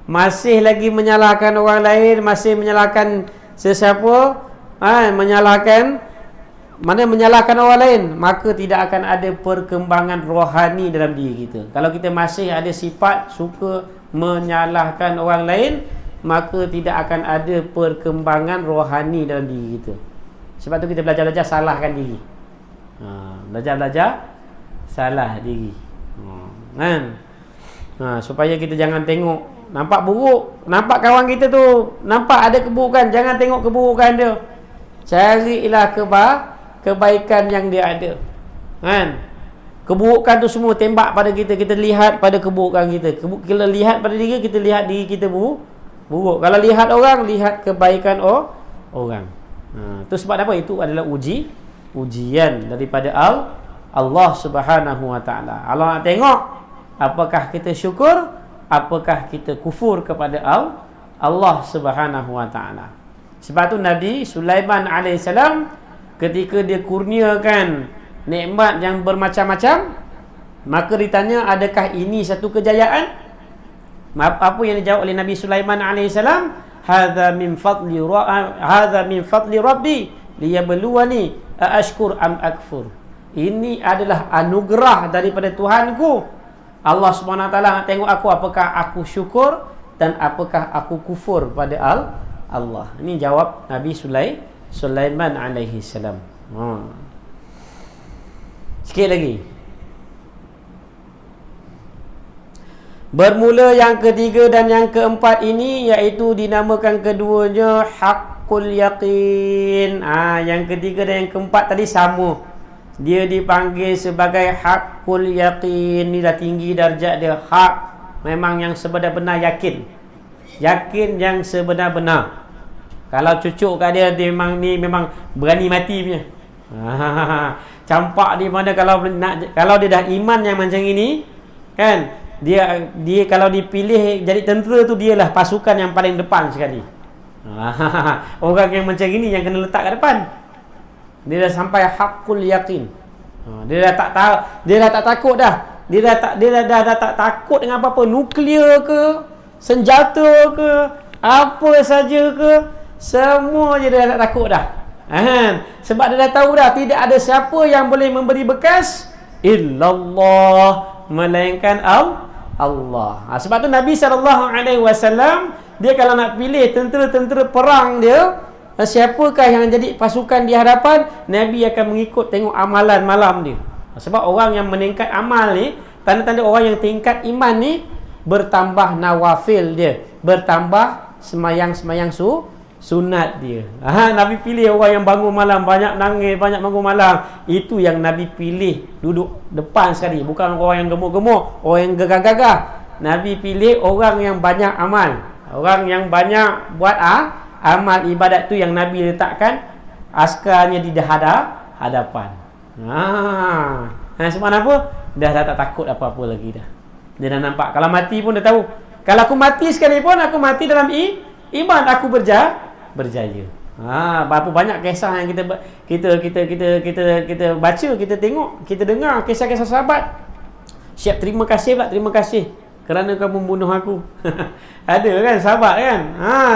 masih menyalahkan sesiapa, menyalahkan orang lain, maka tidak akan ada perkembangan rohani dalam diri kita. Kalau kita masih ada sifat suka menyalahkan orang lain, maka tidak akan ada perkembangan rohani dalam diri kita. Sebab tu kita belajar-belajar salahkan diri. Belajar-belajar salah diri. Supaya kita jangan tengok nampak buruk, nampak kawan kita tu nampak ada keburukan, jangan tengok keburukan dia. Carilah kebaikan yang dia ada. Keburukan tu semua tembak pada kita. Kita lihat pada keburukan kita. Kita lihat pada diri, kita lihat diri kita buruk. Kalau lihat orang, lihat kebaikan orang. Itu sebab apa? Itu adalah ujian daripada Allah Subhanahu Wa Taala. Allah nak tengok apakah kita syukur, apakah kita kufur kepada Allah Subhanahu wa taala. Sebab tu Nabi Sulaiman alaihissalam ketika dia kurniakan nikmat yang bermacam-macam, maka ditanya, adakah ini satu kejayaan? Apa yang dijawab oleh Nabi Sulaiman alaihissalam? Hadza min fadli rabbi liyabluwani aashkur am akfur. Ini adalah anugerah daripada Tuhanku. Allah Subhanahu wa taala nak tengok aku apakah aku syukur dan apakah aku kufur pada Allah. Ini jawab Nabi Sulaiman alaihi salam. Sikit lagi. Bermula yang ketiga dan yang keempat ini, iaitu dinamakan keduanya haqqul yaqin. Yang ketiga dan yang keempat tadi sama. Dia dipanggil sebagai haqqul yaqin. Ni dah tinggi darjat dia. Hak, memang yang sebenar-benar yakin. Yakin yang sebenar-benar. Kalau cucuk kat dia, dia memang berani mati punya. Campak di mana kalau dia dah iman yang macam ini, kan, dia kalau dipilih jadi tentera tu, dialah pasukan yang paling depan sekali. Orang yang macam ini yang kena letak kat depan. Dia dah sampai haqqul yaqin. Dia dah tak tahu, dia dah tak takut dah. Dia dah tak takut dengan apa-apa, nuklear ke, senjata ke, apa saja ke, semua je dia dah tak takut dah. Sebab dia dah tahu dah, tidak ada siapa yang boleh memberi bekas illallah, melainkan Allah. Sebab tu Nabi SAW, dia kalau nak pilih tentera-tentera perang dia, siapakah yang jadi pasukan di hadapan, Nabi akan mengikut tengok amalan malam dia. Sebab orang yang meningkat amal ni, tanda-tanda orang yang tingkat iman ni, bertambah nawafil dia, bertambah semayang-semayang sunat dia. Nabi pilih orang yang bangun malam, banyak nangis, banyak bangun malam. Itu yang Nabi pilih duduk depan sekali. Bukan orang yang gemuk-gemuk, orang yang gagah-gagah. Nabi pilih orang yang banyak amal, orang yang banyak buat amal ibadat tu yang Nabi letakkan askarnya di hadapan. Sebab apa? Dah tak takut apa-apa lagi dah. Dia dah nampak. Kalau mati pun dia tahu, kalau aku mati sekalipun, aku mati dalam iman, aku berjaya. Berapa banyak kisah yang kita baca, kita tengok, kita dengar kisah-kisah sahabat. Siap terima kasih pula, terima kasih kerana kamu membunuh aku. Ada kan sahabat kan,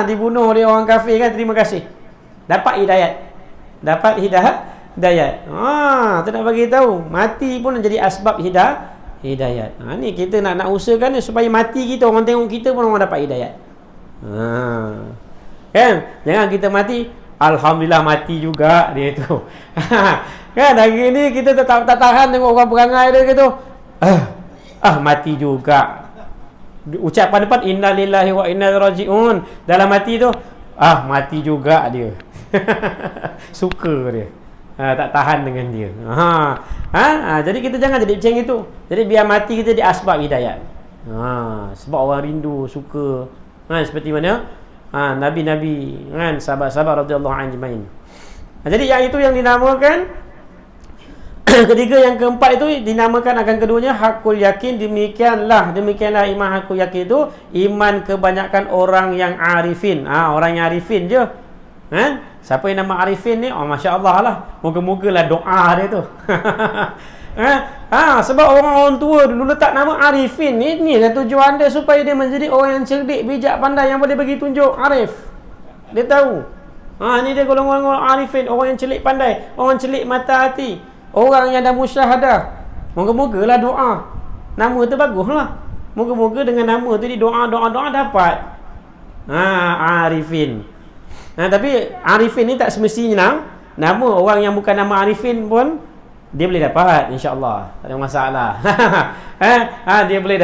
dibunuh oleh orang kafir kan, terima kasih, dapat hidayat. Tu nak bagi tahu, mati pun jadi asbab hidayat. Ni kita nak usahakan ni supaya mati kita, orang tengok kita pun orang dapat hidayat. Kan, jangan kita mati alhamdulillah mati juga dia tu. Kan, hari ni kita tak tahan tengok orang perangai dia gitu. Mati juga. Ucapan depan innalillahi wa inna ilaihi rajiun, dalam hati tu mati juga dia. Suka dia. Tak tahan dengan dia. Jadi kita jangan jadi macam itu. Jadi biar mati kita di asbab hidayat. Sebab orang rindu, suka. Seperti mana nabi-nabi kan, sahabat-sahabat radhiyallahu anhum. Jadi yang itu yang dinamakan ketiga. Yang keempat itu dinamakan akan keduanya haqqul yakin. Demikianlah iman haqqul yakin itu iman kebanyakan orang yang arifin. Orang yang arifin je. Siapa yang nama arifin ni? Masya-Allah lah. Moga-moga lah doa dia tu. Sebab orang tua dulu letak nama arifin ni, inilah tujuan dia, supaya dia menjadi orang yang cerdik, bijak, pandai, yang boleh bagi tunjuk. Arif, dia tahu. Ni dia golongan orang arifin, orang yang celik pandai, orang celik mata hati, orang yang dah musyahadah. Moga-moga lah doa. Nama tu bagus lah. Moga-moga dengan nama tu di doa dapat arifin. Tapi arifin ni tak semestinya nama orang yang bukan nama arifin pun dia boleh dapat, insya-Allah. Tak ada masalah. Dia boleh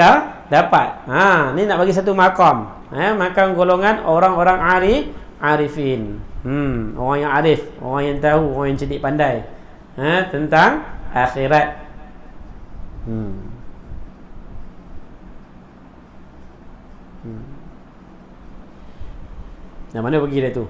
dapat. Ni nak bagi satu makam. Makam golongan orang-orang arifin. Orang yang arif, orang yang tahu, orang yang cerdik pandai tentang akhirat. Mana pergi dia tu?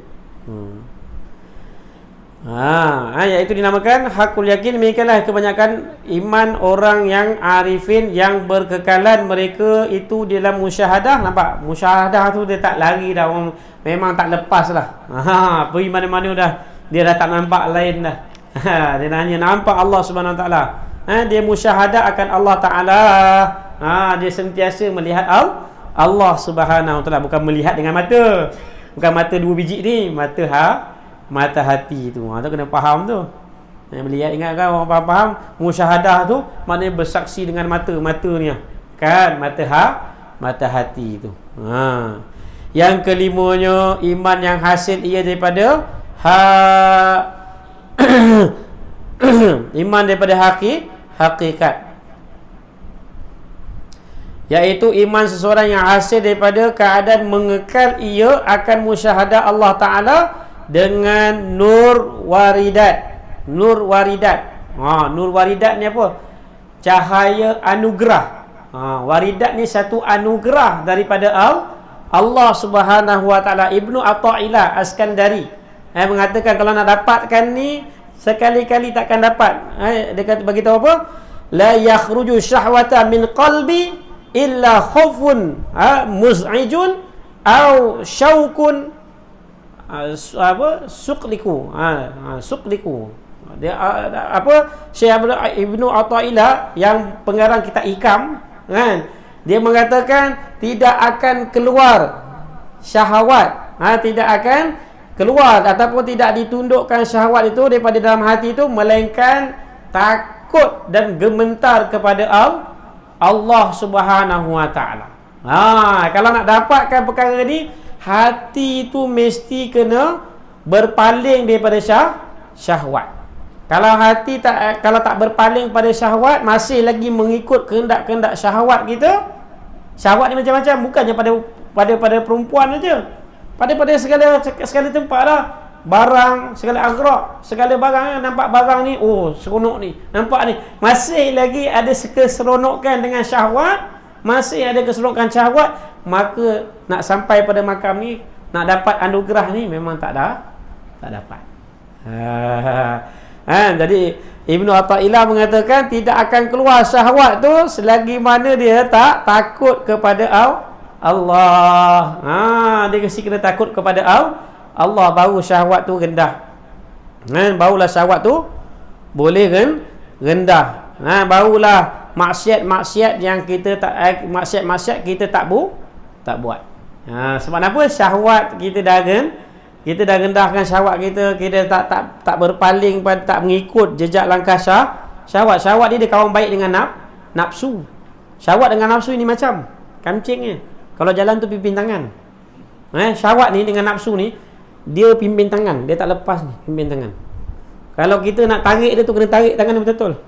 Iaitu dinamakan hakul yakin. Demikianlah kebanyakan iman orang yang arifin, yang berkekalan mereka itu dalam musyahadah. Nampak? Musyahadah tu dia tak lari dah, orang memang tak lepas lah. Pergi mana-mana dah, dia dah tak nampak lain dah. Dia hanya nampak Allah Subhanahu Wa Taala. Dia musyahadah akan Allah Taala. Dia sentiasa melihat Allah Subhanahu Wa Taala, bukan melihat dengan mata. Bukan mata dua biji ni, mata hati tu. Tu kena faham tu. Yang melihat, ingat kan orang faham musyahadah tu maknanya bersaksi dengan mata ni kan, mata hati tu. Yang kelimanya, iman yang hasil ia daripada iman daripada hakikat, iaitu iman seseorang yang hasil daripada keadaan mengekal ia akan musyahadah Allah Ta'ala dengan nur waridat. Nur waridat ni apa? Cahaya anugerah. Waridat ni satu anugerah daripada Allah Subhanahu Wa Taala. Ibnu Athaillah Askandari mengatakan kalau nak dapatkan ni sekali-kali takkan dapat. Dia kata, bagi tahu apa? La yakhruju syahwata min qalbi illa khawfun muz'ijun au syaukun suqliku. Dia Syekh Ibnu Athaillah yang pengarang kitab Hikam kan, dia mengatakan tidak akan keluar syahwat, tidak akan keluar ataupun tidak ditundukkan syahwat itu daripada dalam hati itu, melainkan takut dan gemetar kepada Allah Subhanahu Wa Taala. Kalau nak dapatkan perkara ni, hati itu mesti kena berpaling daripada syahwat. Kalau hati kalau tak berpaling pada syahwat, masih lagi mengikut kehendak-kehendak syahwat kita. Syahwat ni macam-macam, bukannya pada perempuan saja. Pada segala tempat lah. Barang, segala agrak, segala barang, nampak barang ni, seronok ni, nampak ni, masih lagi ada keseronokan dengan syahwat, masih ada keseronokan syahwat, maka nak sampai pada makam ni, nak dapat anugerah ni memang tak dapat. Jadi Ibnu Athaillah mengatakan tidak akan keluar syahwat tu selagi mana dia tak takut kepada Allah. Dia mesti kena takut kepada Allah, baru syahwat tu rendah. Barulah syahwat tu boleh rendah. Barulah maksiat-maksiat yang kita tak maksiat-maksiat kita tak buat. Sebab apa? Syahwat kita dah rendahkan syahwat kita tak berpaling pada, tak mengikut jejak langkah syahwat. Syahwat dia kawan baik dengan nafsu. Syahwat dengan nafsu ini macam kancingnya. Kalau jalan tu pimpin tangan. Syahwat ni dengan nafsu ni, dia pimpin tangan, dia tak lepas ni, pimpin tangan. Kalau kita nak tarik dia tu, kena tarik tangan dia betul-betul.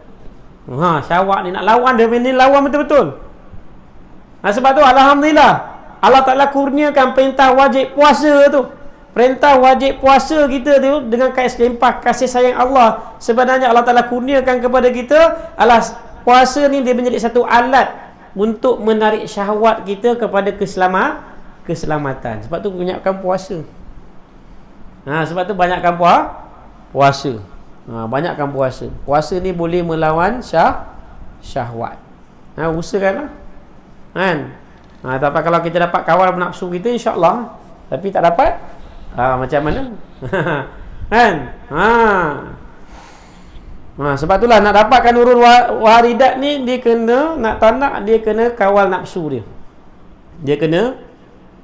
Syahwat ni nak lawan dia, ni lawan betul-betul. Sebab tu alhamdulillah Allah Ta'ala kurniakan perintah wajib puasa tu. Perintah wajib puasa kita tu dengan selimpah kasih sayang Allah. Sebenarnya Allah Ta'ala kurniakan kepada kita, puasa ni dia menjadi satu alat untuk menarik syahwat kita kepada keselamatan. Sebab tu banyakkan puasa. Sebab tu banyakkan puasa. Banyakkan puasa. Puasa ni boleh melawan syahwat. Usahakanlah. Tapi kalau kita dapat kawal nafsu kita, insya-Allah. Tapi tak dapat, macam mana? Sebab itulah nak dapatkan nurul waridat ni, dia kena dia kena kawal nafsu dia. Dia kena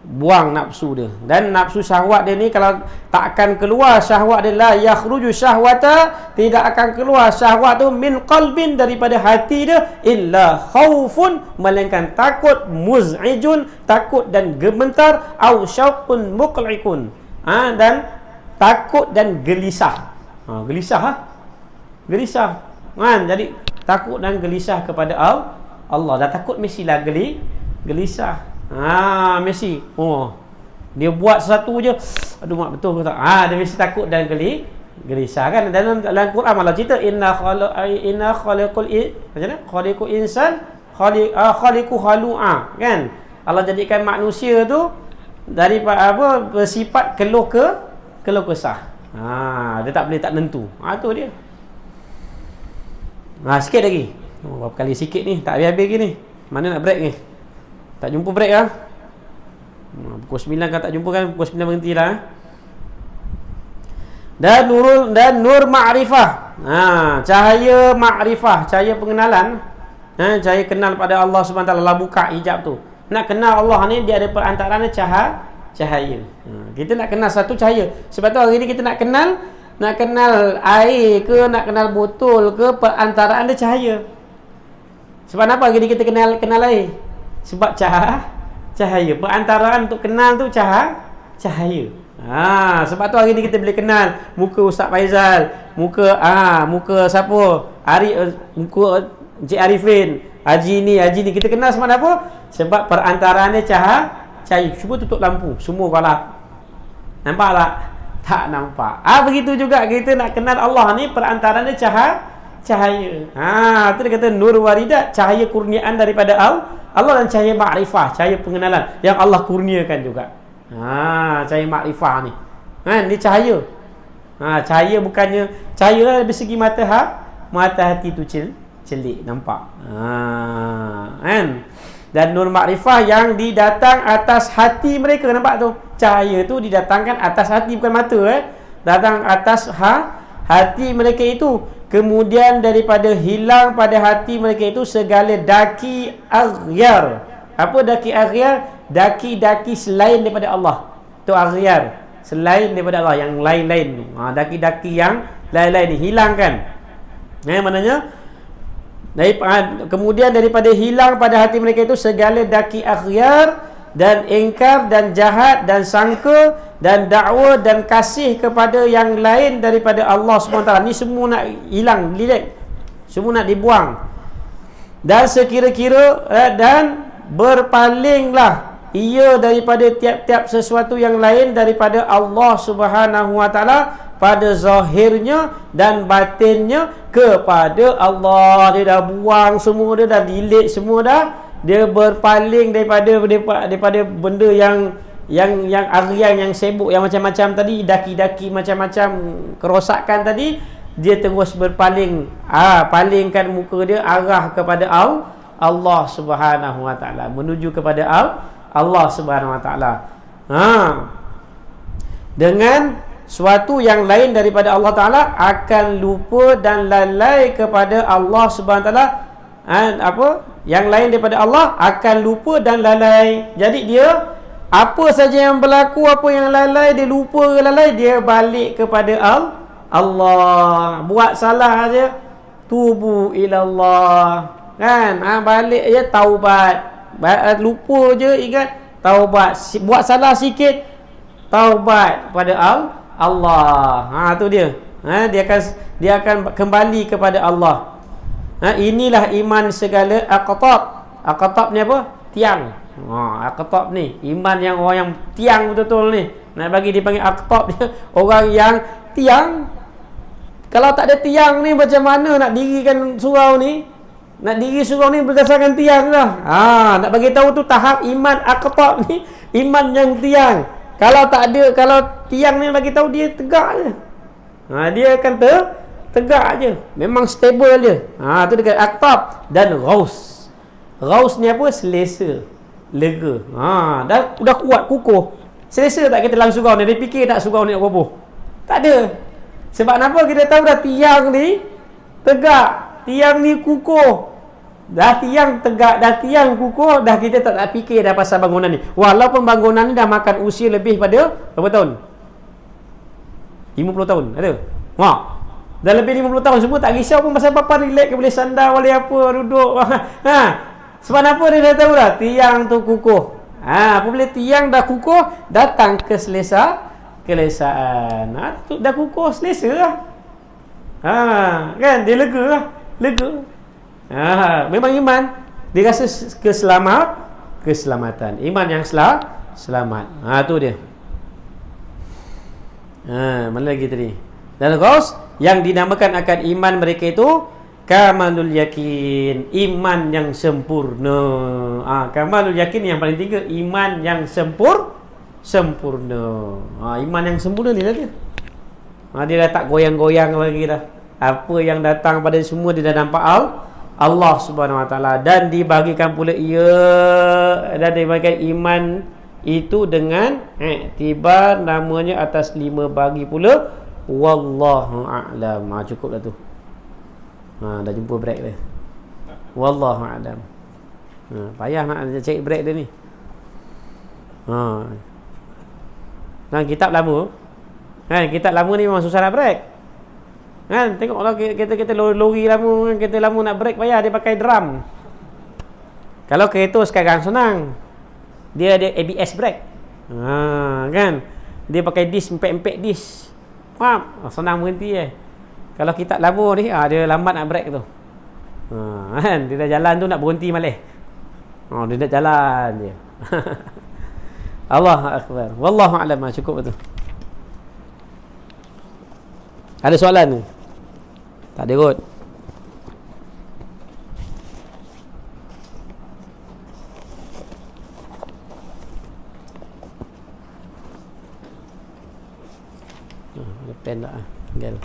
buang nafsu dia. Dan nafsu syahwat dia ni kalau tak akan keluar syahwat dia, la yakhruju syahwata, tidak akan keluar syahwat tu min qalbin, daripada hati dia, illa khaufun, melainkan takut, muz'ijun, takut dan gemetar, au syauqun muqliqun, dan takut dan gelisah. Gelisah. Jadi takut dan gelisah kepada Allah. Dah takut mestilah gelisah. Mesti. Dia buat sesuatu je, aduh mak betul ke tak? Dia mesti takut dan gelisah kan. Dalam Quran malah cerita inna khaliqul insan khaliqu halu'a kan. Allah jadikan manusia tu daripada bersifat keluh kesah. Dia tak boleh tak nentu. Tu dia. Sikit lagi. Berapa kali sikit ni, tak habis-habis lagi ni. Mana nak break ni? Tak jumpa break lah. Pukul 9 kan tak jumpa kan, pukul 9 berhenti lah. Dan nur ma'rifah. Cahaya ma'rifah, cahaya pengenalan. Cahaya kenal pada Allah Subhanahu Wa Taala, buka hijab tu. Nak kenal Allah ni, dia ada perantaraan cahaya. Kita nak kenal satu cahaya. Sebab tu hari ni kita nak kenal air ke, nak kenal botol ke, perantaraan dia cahaya. Sebab apa hari ni kita kenal air? Sebab cahaya. Perantaraan untuk kenal tu cahaya. Sebab tu hari ni kita boleh kenal muka Ustaz Faizal, muka siapa? Muka Encik Arifin, Haji ni. Kita kenal sebab apa? Sebab perantaraannya cahaya. Cuba tutup lampu, semua galap. Nampak tak? Tak nampak. Begitu juga kita nak kenal Allah ni, perantaraannya cahaya. Itu dia kata nur waridat, cahaya kurniaan daripada Allah, dan cahaya makrifah, cahaya pengenalan yang Allah kurniakan juga. Cahaya makrifah ni. Dia cahaya. Cahaya bukannya cahaya dari segi mata hati tu celik, nampak. Dan nur makrifah yang didatang atas hati mereka, nampak tu. Cahaya tu didatangkan atas hati, bukan mata. Datang atas hati mereka itu. Kemudian daripada hilang pada hati mereka itu segala daki aghyar. Apa daki aghyar? Daki-daki selain daripada Allah. Tu aghyar, selain daripada Allah, yang lain-lain tu. Daki-daki yang lain-lain ni hilangkan. Maknanya kemudian daripada hilang pada hati mereka itu segala daki aghyar, dan ingkar, dan jahat, dan sangka, dan dakwa, dan kasih kepada yang lain daripada Allah SWT. Ni semua nak hilang, semua nak dibuang. Dan sekira-kira dan berpalinglah ia daripada tiap-tiap sesuatu yang lain daripada Allah Subhanahu Wa Taala, pada zahirnya dan batinnya kepada Allah. Dia dah buang semua, dia dah delete semua dah. Dia berpaling daripada benda yang aghyar, yang sibuk, yang macam-macam tadi, daki-daki macam-macam kerosakan tadi. Dia terus berpaling, palingkan muka dia arah kepada Allah Subhanahu Wa Taala, menuju kepada Allah Subhanahu Wa Taala. Dengan suatu yang lain daripada Allah Ta'ala akan lupa dan lalai kepada Allah Subhanahu Wa Ta'ala. Yang lain daripada Allah akan lupa dan lalai. Jadi dia, apa saja yang berlaku, apa yang lalai, dia lupa ke lalai, dia balik kepada Allah. Buat salah aja, tubu ilallah. Balik je, taubat. Lupa je, ingat, taubat. Buat salah sikit, taubat pada Allah. Tu dia. Dia akan kembali kepada Allah. Inilah iman segala aqtab. Aqtab ni apa? Tiang. Aqtab ni iman yang orang yang tiang betul-betul ni. Nak bagi dipanggil aqtab dia, orang yang tiang. Kalau tak ada tiang ni, macam mana nak dirikan surau ni? Nak diri surau ni berdasarkan tiang lah. Nak bagi tahu tu tahap iman aqtab ni, iman yang tiang. Kalau tak ada, kalau tiang ni bagi tahu, dia tegak je. Dia akan tegak je. Memang stable je. Tu dekat aqtab. Dan ghaus. Ghaus ni apa? Selesa, lega. Dah kuat, kukuh. Selesa tak kita dalam surau ni? Dia fikir tak surau ni nak roboh? Tak ada. Sebab apa? Kita tahu dah tiang ni tegak, tiang ni kukuh. Dah tiang tegak, dah tiang kukuh, dah kita tak fikir dah pasal bangunan ni. Walaupun bangunan ni dah makan usia lebih pada berapa tahun? 50 tahun ada? Dah lebih 50 tahun, semua tak risau pun pasal apa, relax ke, boleh sandar, boleh apa, duduk. Sebab apa? Dia dah tahu dah tiang tu kukuh. Apabila tiang dah kukuh, datang kelesaan. Dah kukuh, selesa lah. Kan? Dia lega lah. Lega. Memang iman. Dia rasa keselamatan. Iman yang selamat. Tu dia. Mana lagi tadi? Dan ghaus yang dinamakan akan iman mereka itu kamalul yakin, iman yang sempurna. Kamalul yakin yang paling tinggi, iman yang sempurna. Iman yang sempurna ni lah dia. Dia dah tak goyang-goyang lagi dah. Apa yang datang pada semua dia dah nampak Allah Subhanahu Wa Taala, dan dibagikan pula dan dibagikan iman itu dengan iktibar namanya atas 5 bagi pula. Wallahu a'lam. Cukup dah tu. Dah jumpa break dia. Wallahu a'lam. Payah nak cari break dia ni. Kitab lama. Kitab lama ni memang susah nak break. Tengok kalau kita lori lama, kereta lama nak break payah, dia pakai drum. Kalau kereta sekarang senang. Dia ada ABS break. Kan? Dia pakai disk, empek disk. Faham? Senang berhenti Kalau kitab lama ni, dia lambat nak break tu. Kan? Dia dah jalan tu nak berhenti malah. Dia nak jalan je. Allahu akbar. Wallahu a'lam. Cukup betul. Ada soalan ni? Tak ada kot. Ada pen tak? Tinggal.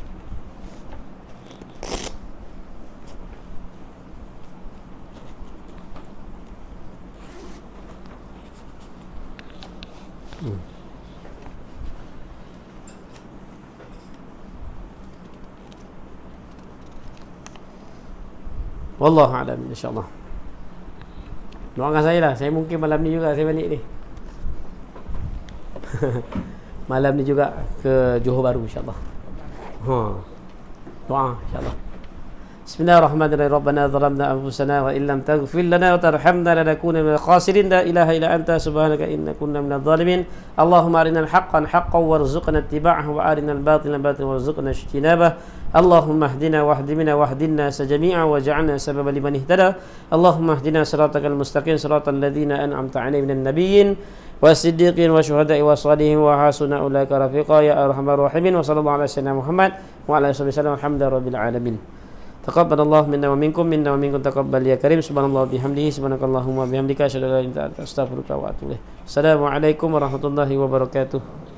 Wallahu a'lam, insya-Allah. Doakan saya lah. Saya mungkin malam ni juga saya balik ni. Malam ni juga ke Johor Bahru, insya-Allah. Doa insya-Allah. Bismillahirrahmanirrahim. Rabbana zalamna anfusana wa illam taghfir lana wa tarhamna lanakunanna minal khasirin. La ilaha illa anta subhanaka inna kunna minadh dhalimin. Allahumma arinal haqqan haqqan warzuqna ittiba'ahu wa arinal batila batilan warzuqna ijtinabah. Allahumma hdina wahdina wahdina sajami'a waj'alna sababan liman ihtada. Allahumma hdina siratal mustaqim siratal ladzina an'amta 'alaihim minan nabiyyin wasiddiqin wasyuhada'i wassalihin wa hasuna ulaika rafiqa ya arhamar rahimin. Wa sallallahu ala sayyidina Muhammad wa ala alihi wasallam. Alhamdulillahirabbil alamin. Taqabbalallahu minna wa minkum taqabbal ya karim. Subhanallah bihamdihi subhanakallahumma bihamdika asyhadu an la ilaha illa anta astaghfiruka wa atubu ilaik. Assalamualaikum warahmatullahi wabarakatuh.